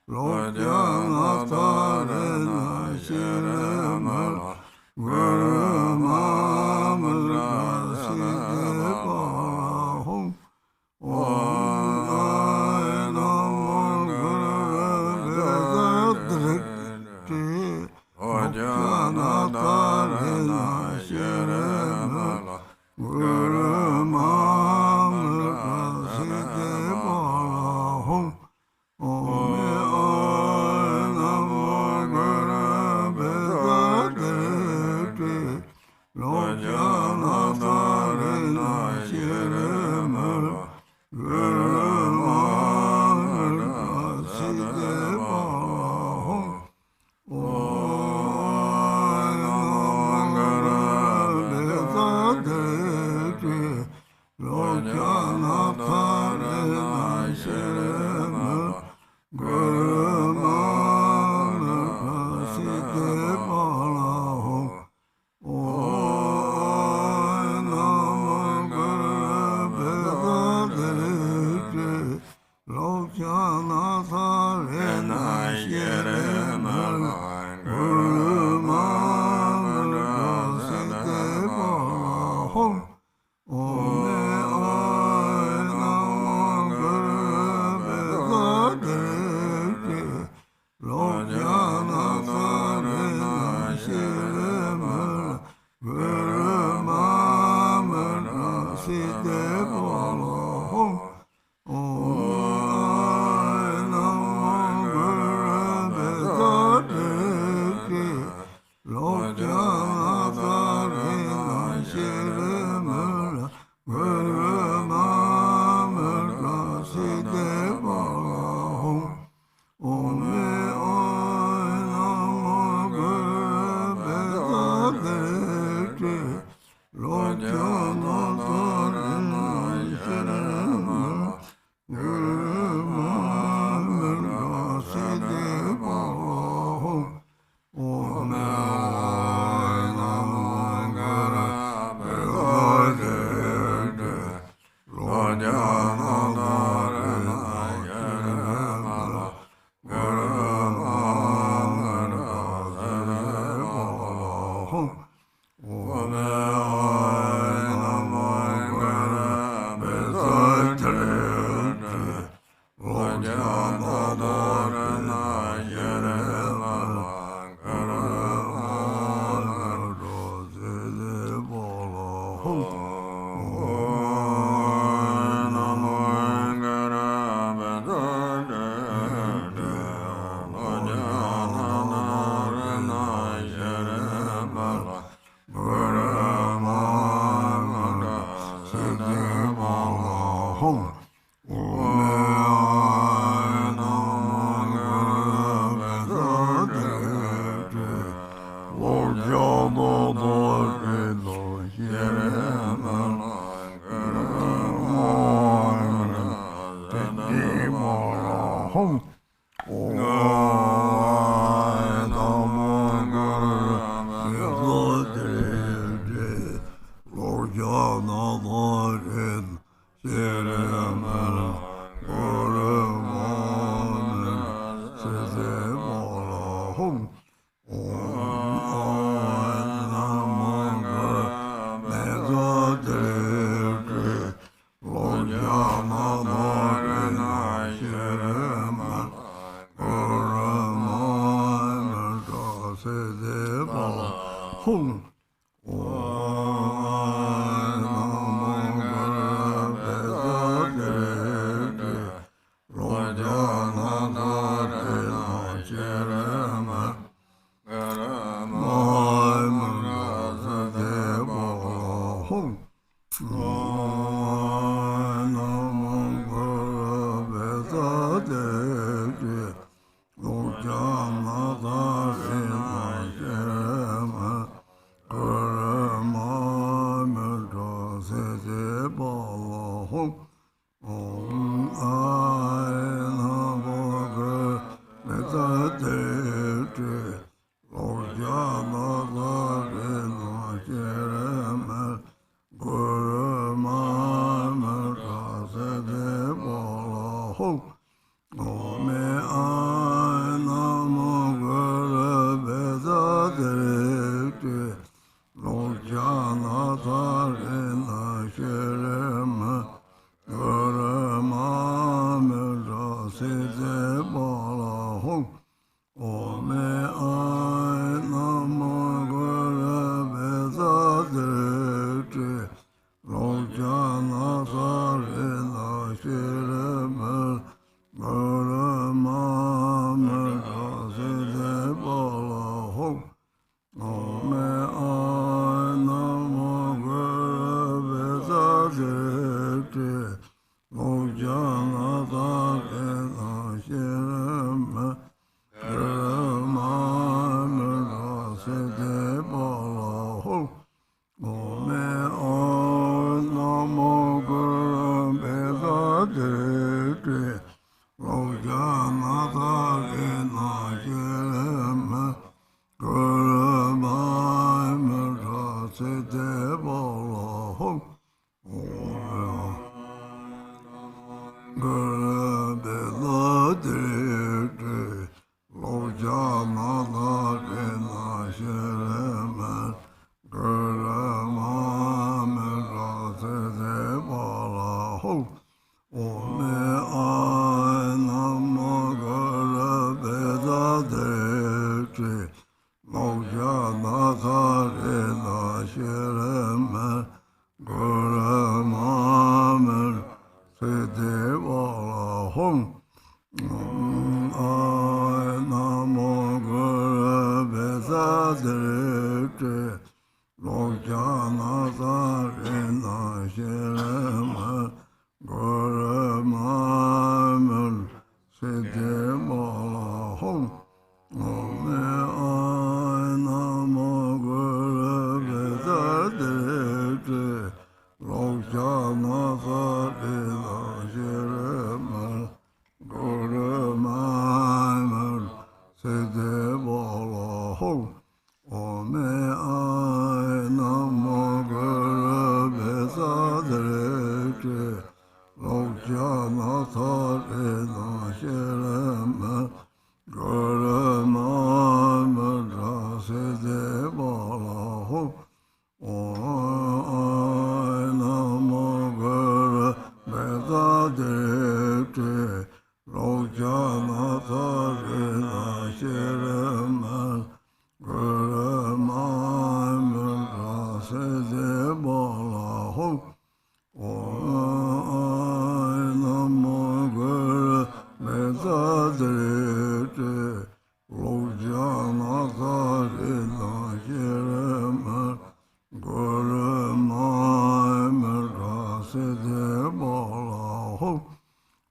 Lord, Guru Mama Siddhi Hum Om Namo Guru Vedadrikti Ojanatarena Shirema Guru Mama Siddhi Hum Om Namo Lojanatarena Shirema Guru Mama Siddhi Hum Guru Lojana Tarina Sherema Gurama Mera Sede Bala Hong Ome Ai Namo Gura Beza Dete Lojana Tarina Sherema Gurama Mera Sede Bala Hong Ome Ai Namo Gura Beza Dete Lojana Tarina Sherema Gurama Mera Sede Bala Hong Ome Ai Namo Gura Beza Dete Lojana Tarina Sherema Gurama Mera Sede Bala Hong Gura Beza Dete Lojana Tarina Sherema Gurama Mera Sede Bala Hong Ome Ai Namo Gura Beza Dete Lojana Tarina Sherema Gurama Mera Sede Bala Hong Ai Namo Gura Beza Dete Lojana Tarina Sherema Gurama Mera Sede Bala Hong Ome Ai Namo Gura Beza Dete Lojana Tarina Sherema Gurama Mera Sede Bala Hong Ome Ai Namo Gura Beza Dete Lojana Tarina Sherema Gurama Mera Sede Bala Hong Ai Namo Gura Beza Dete Lojana Tarina Sherema Gurama Mera Sede Bala Hong Ai Namo Gura Beza Dete Lojana Tarina Sherema Gurama Mera Sede Bala Hong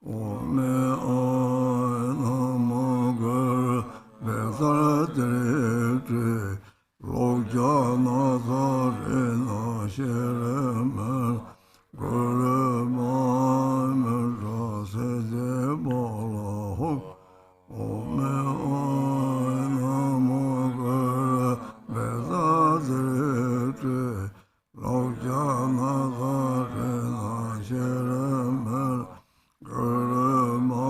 Ome Ai Namo Gura Beza Dete Lojana Tarina Sherema Gurama Mera Sede Bala Hong Ome Ai Namo Gura Beza Dete Lojana Tarina Sherema Gurama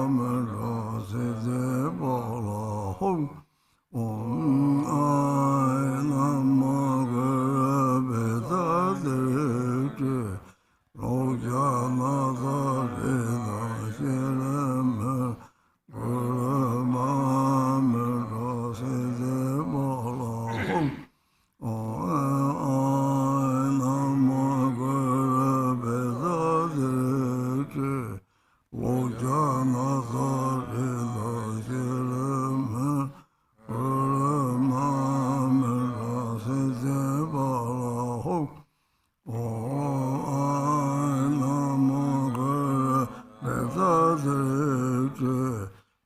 Mera Sede Bala Hong Ai Namo Gura Beza Dete Lojana Tarina Sherema Gurama Mera Sede Bala Hong Ai Namo Gura Beza Dete Lojana Tarina Sherema Gurama Mera Sede Bala Hong Ai Namo Gura Beza Dete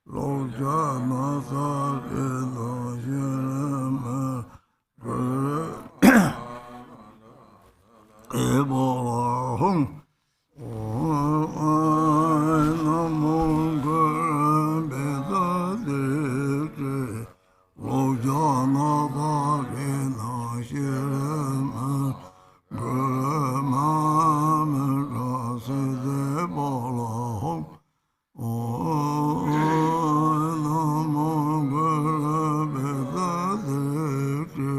Lojana Tarina Sherema Gurama Bala Hong Ai Namo Gura Beza Dete Lojana Tarina Sherema Gurama Mera Sede Bala Hong Ai Namo Gura Beza Dete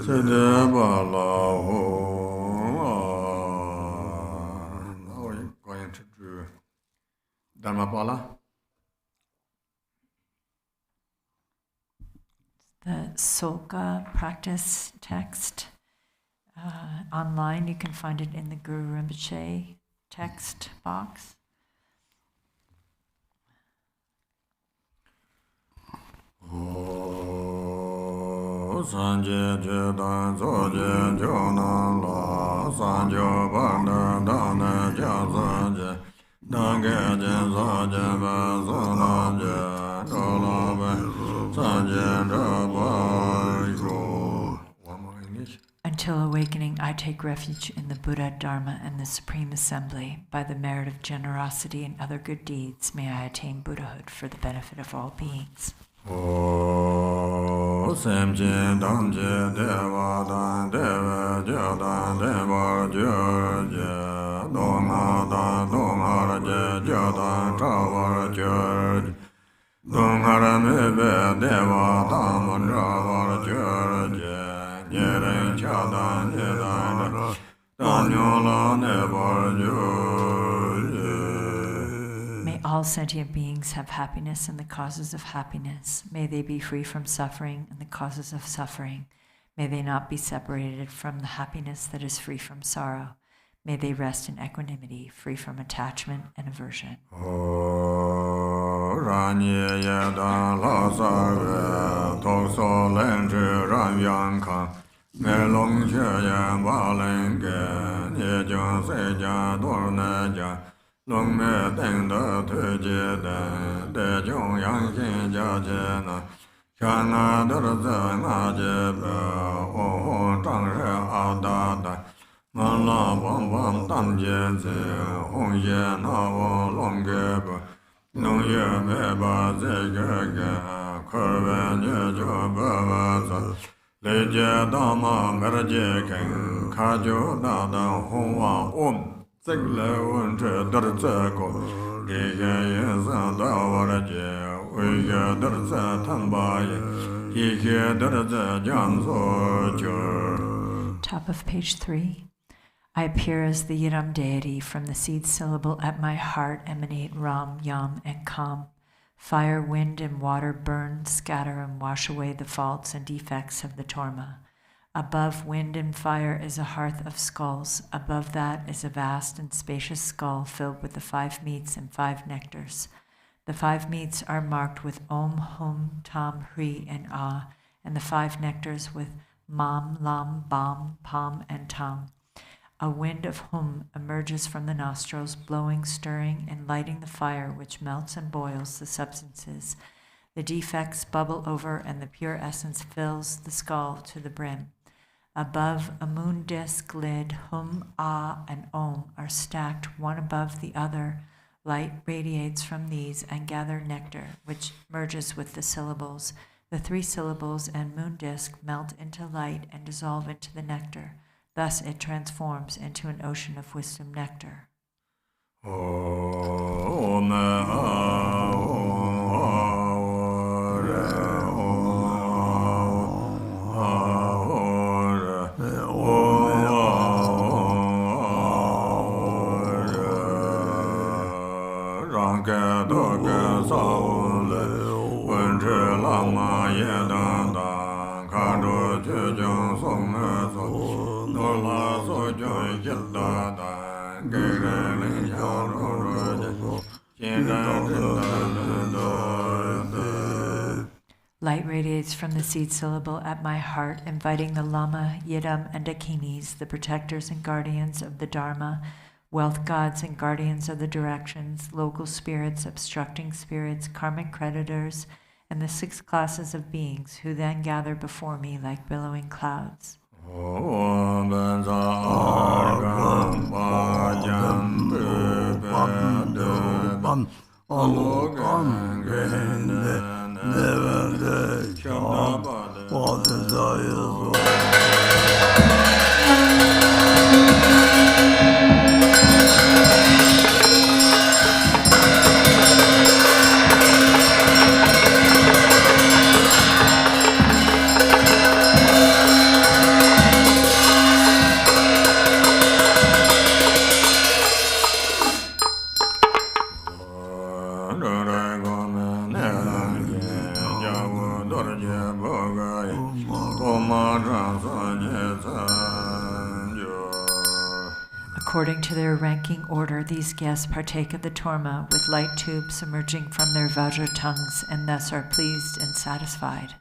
Now we're going to do Dharmapala. The Soka practice text. Online, you can find it in the Guru Rinpoche text box. Sanje Jedan Zoje Jonan La Sanjo Banda Dana Jazanje Dange Jenzaje Bazonanje Dolabe Sanje Rabaiko. One more English. Until awakening, I take refuge in the Buddha, Dharma, and the Supreme Assembly. By the merit of generosity and other good deeds, may I attain Buddhahood for the benefit of all beings. Semjin Damje Deva Dan Deva Jadan Deva Jurje Donga Dan Donga Jadan Travar Jurje Donga Mebe Deva Daman Travar Jurje Jeren Chadan Jadan Danyola Nevar Jurje. May all sentient beings have happiness and the causes of happiness. May they be free from suffering and the causes of suffering. May they not be separated from the happiness that is free from sorrow. May they rest in equanimity, free from attachment and aversion. Long me ding da tu je de jong yang xin jia jie na xian na de zhe na jie be ho ho zhang shi a da da ma la wang wang dan jie zi hong ye na wo long ge be nong ye me ba zi ge ge ke we nie jo be ba za le jie da ma me re jie ken ka jo da da hong wa om. May all Top of page 3. I appear as the Yidam deity. From the seed syllable at my heart emanate Ram, Yam, and Kam. Fire, wind, and water burn, scatter, and wash away the faults and defects of the Torma. Above wind and fire is a hearth of skulls. Above that is a vast and spacious skull filled with the 5 meats and 5 nectars. The 5 meats are marked with Om, Hum, Tam, Hri, and Ah, and the 5 nectars with Mam, Lam, Bam, Pam, and Tam. A wind of Hum emerges from the nostrils, blowing, stirring, and lighting the fire which melts and boils the substances. The defects bubble over, and the pure essence fills the skull to the brim. Above a moon disk lid, Hum, Ah, and Om are stacked one above the other. Light radiates from these and gather nectar, which merges with the syllables. The 3 syllables and moon disk melt into light and dissolve into the nectar. Thus it transforms into an ocean of wisdom nectar. Light radiates from the seed syllable at my heart, inviting the Lama, Yidam, and Dakinis, the protectors and guardians of the Dharma, wealth gods and guardians of the directions, local spirits, obstructing spirits, karmic creditors, and the 6 classes of beings who then gather before me like billowing clouds. According to their ranking order, these guests partake of the torma with light tubes emerging from their vajra tongues and thus are pleased and satisfied.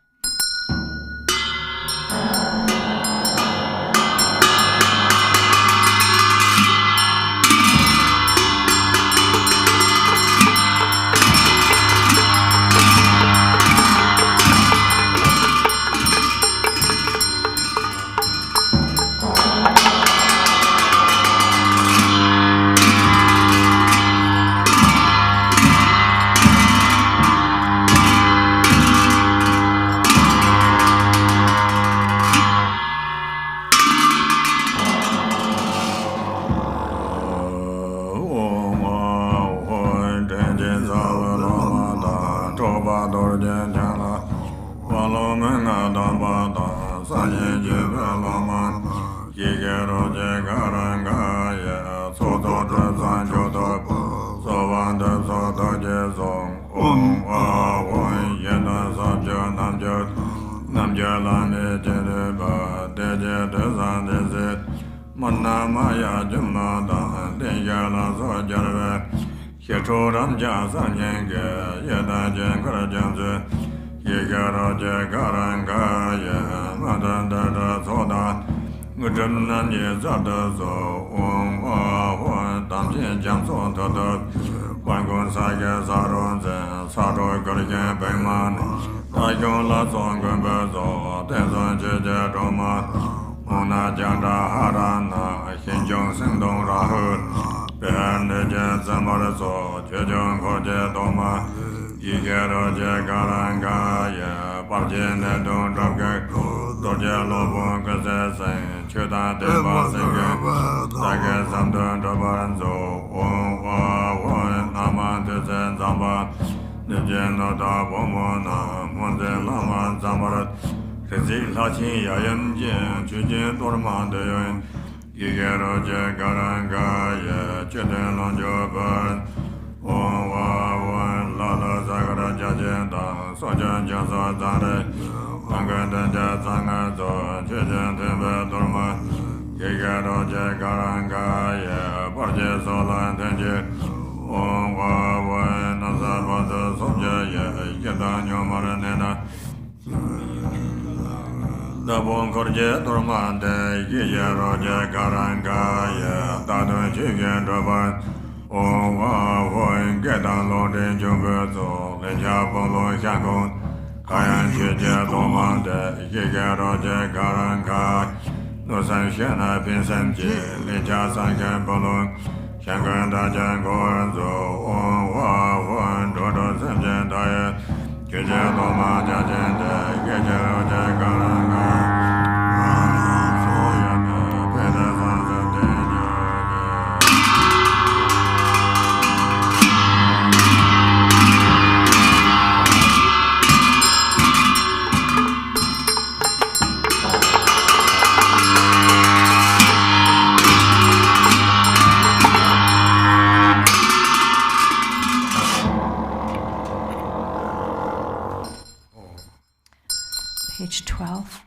Page 12.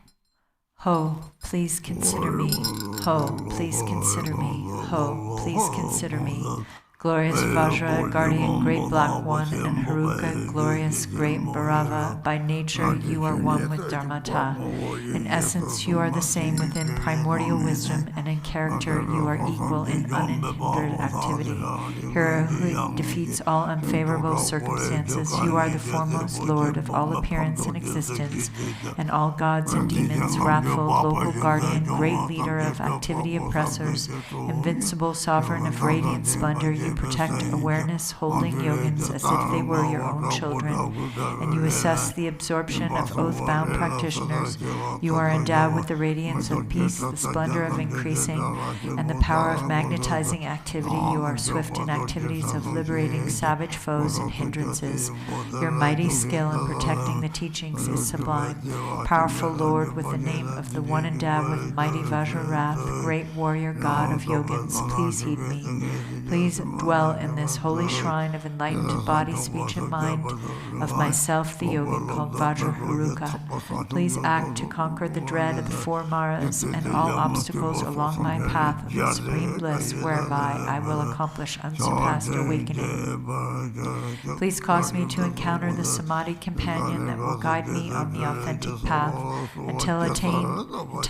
Ho, please consider me. Ho, please consider me. Ho, please consider me. Glorious Vajra, guardian, great black one, and Haruka, glorious, great Bhairava, by nature you are one with Dharmata. In essence, you are the same within primordial wisdom, and in character you are equal in unhindered activity. Hero who defeats all unfavorable circumstances, you are the foremost Lord of all appearance and existence, and all gods and demons, wrathful, local guardian, great leader of activity oppressors, invincible sovereign of radiant splendor, you protect awareness, holding yogins as if they were your own children, and you assess the absorption of oath-bound practitioners. You are endowed with the radiance of peace, the splendor of increasing, and the power of magnetizing activity. You are swift in activities of liberating savage foes and hindrances. Your mighty skill in protecting the teachings is sublime. Powerful Lord, with the name of the one endowed with mighty Vajra wrath, great warrior god of yogins, please heed me. Please dwell in this holy shrine of enlightened body, speech, and mind of myself, the yogin, called Vajraharuka. Please act to conquer the dread of the 4 maras and all obstacles along my path of the supreme bliss, whereby I will accomplish unsurpassed awakening. Please cause me to encounter the samadhi companion that will guide me on the authentic path until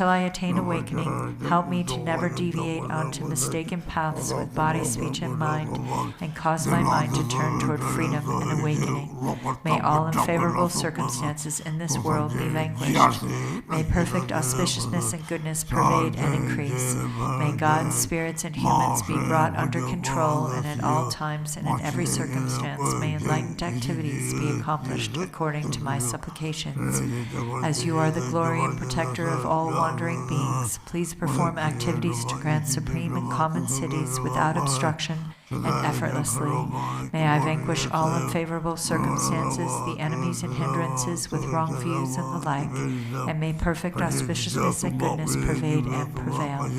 I attain awakening. Help me to never deviate onto mistaken paths with body, speech, and mind, and cause my mind to turn toward freedom and awakening. May all unfavorable circumstances in this world be vanquished. May perfect auspiciousness and goodness pervade and increase. May God's spirits and humans be brought under control, and at all times and in every circumstance may enlightened activities be accomplished according to my supplications. As you are the glory and protector of all wandering beings, please perform activities to grant supreme and common cities without obstruction and effortlessly. May I vanquish all unfavorable circumstances, the enemies and hindrances with wrong views and the like, and may perfect auspiciousness and goodness pervade and prevail.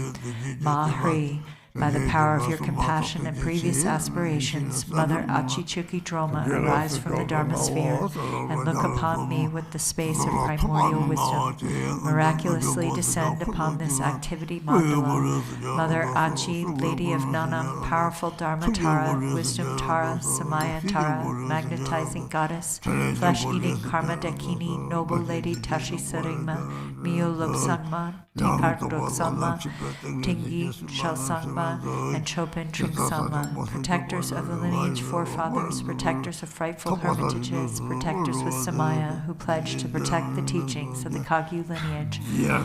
Mahri. By the power of your compassion and previous aspirations, Mother Achichuki Droma, arise from the Dharma sphere and look upon me with the space of primordial wisdom. Miraculously descend upon this activity mandala. Mother Achi, Lady of Nanam, powerful Dharma Tara, Wisdom Tara, Samaya Tara, magnetizing goddess, flesh-eating Karma Dakini, noble Lady Tashi Sarima, Mio Lobsangma, Tekar Doksangma, Tingi Shalsangma, and Chopin Trungsangma, protectors of the lineage forefathers, protectors of frightful hermitages, protectors with Samaya, who pledge to protect the teachings of the Kagyu lineage.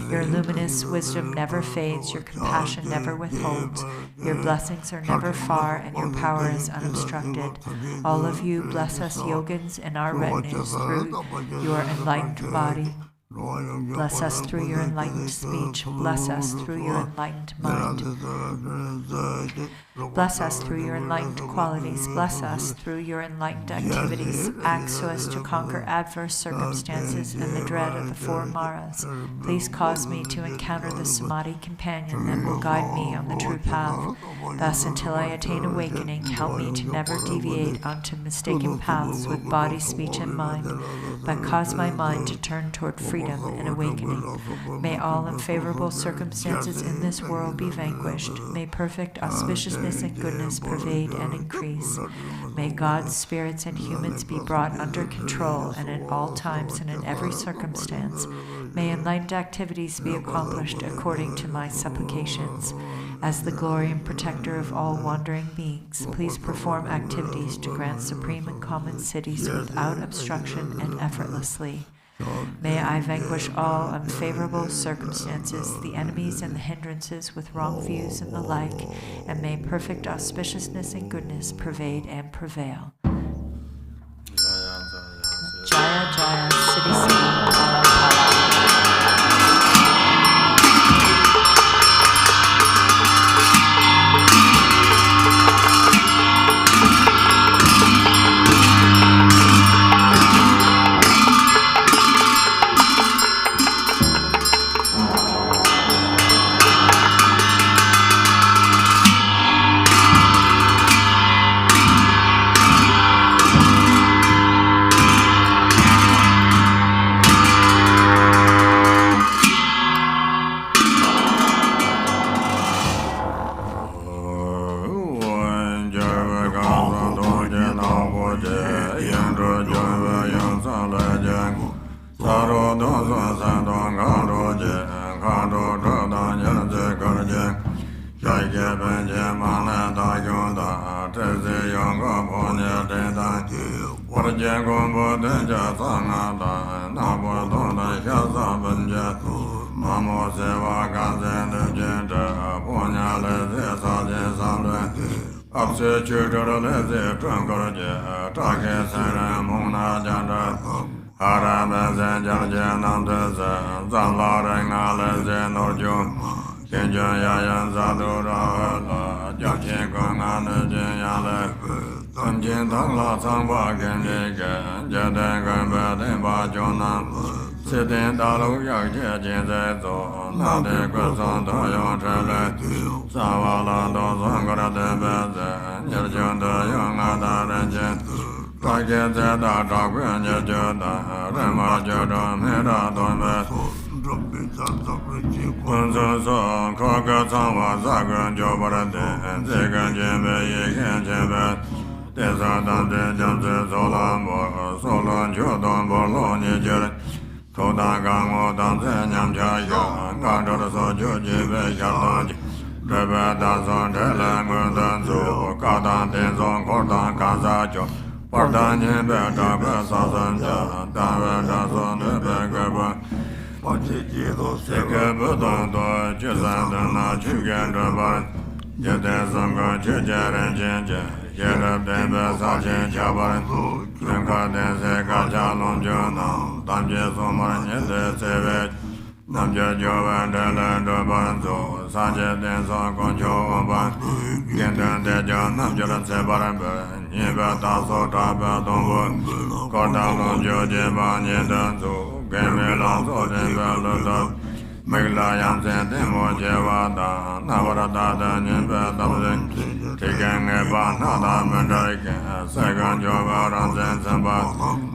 Your luminous wisdom never fades, your compassion never withholds, your blessings are never far, and your power is unobstructed. All of you bless us yogins and our retinues through your enlightened body. Bless us through your enlightened speech. Bless us through your enlightened mind. Bless us through your enlightened qualities. Bless us through your enlightened activities. Act so as to conquer adverse circumstances and the dread of the 4 maras. Please cause me to encounter the samadhi companion that will guide me on the true path. Thus, until I attain awakening, help me to never deviate onto mistaken paths with body, speech, and mind, but cause my mind to turn toward freedom and awakening. May all unfavorable circumstances in this world be vanquished. May perfect auspiciousness and goodness pervade and increase. May God's spirits and humans be brought under control, and at all times and in every circumstance, may enlightened activities be accomplished according to my supplications. As the glory and protector of all wandering beings, please perform activities to grant supreme and common cities without obstruction and effortlessly. May I vanquish all unfavorable circumstances, the enemies and the hindrances with wrong views and the like, and may perfect auspiciousness and goodness pervade and prevail. Jaya Jaya, Siddhi Siddhi, Pala Pala. Sitting Dalu Yak Jin Zezo, Nade Gusan Toyon Chele, Savala Dozon Gorade Beze, Yerjun de Yonga Darenjen, Kake Zeda Dagwen Yerjuda, Rema Jodon Mera Donbe, Kunzun Son, Koga Sanwa Zagan Jobarade, Zegan Jembe Yiken Jembe, Desa Dante Jamse Solan Solan Jodon Boloni Jere, Kodan Gango Dante Nyamjaya, Gandor So Jojibe Yardanji, Rebe Dazon Telengun Danzu, Kadan Tenzon Kordan Kanzajo, Pardan Jembe Dabe Sazanja, Dabe Dazon Rebe Geba, Seke Budon Jisan Dana Chugen Draban, Jete Zonga Chujeren Jenje, Yerab Debe Sajen Chabaran, Jenka Dense Kachalon Jona, Damje Somaran Yete Seve, Namje Jovan Dele Drabanzo, Sanje Denson Concho Omban, Gendan Deja Namjaran Sebaran Beren, Yeba Taso Taba Dombo, Kordalon Joje Ban Yedanzo, Gemelan Soden Belada, Megla Yansen Demo Jevada, Navarada Nimbe Dabin, Taking a Banada Mandarika, Second Jovaran Samba,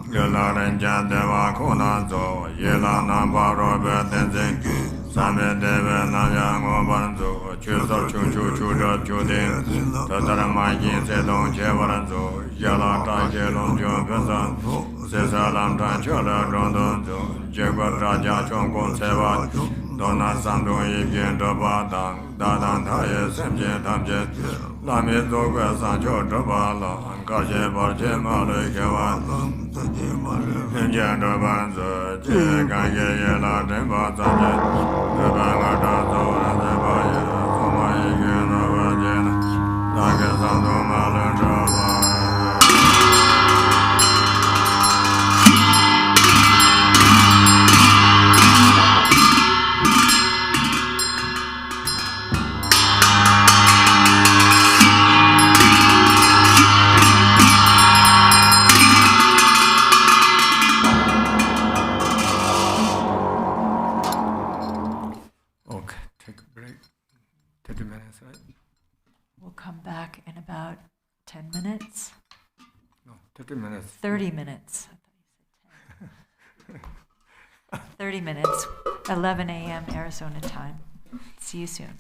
Yelaren Jandeva Konazo, Yela Nambaro Tenzin, Same Deve Nayang Obanzo, Chuso Chuchu Chuda Chudin, Tataramaji Sedon Jevaranzo, Yala Tajelon Jovan, Sesalam Tanchola Rondonzo, Jagua Raja Chongon Seva, Dona Sandu Yibien Dobadang, Dadan Taye Semje Tamje, Lami Doga Sancho Dobala, Kaje Barje Malikewa, Injan Dobanzo, Jekanye Yela Demba Sanje, Debanga Zora Debaya, Somayi Genova, Daga Sandu Malan Java. We'll come back in about 10 minutes. No, 30 minutes. 30 minutes. I thought you said 10. 30 minutes, 11 a.m. Arizona time. See you soon.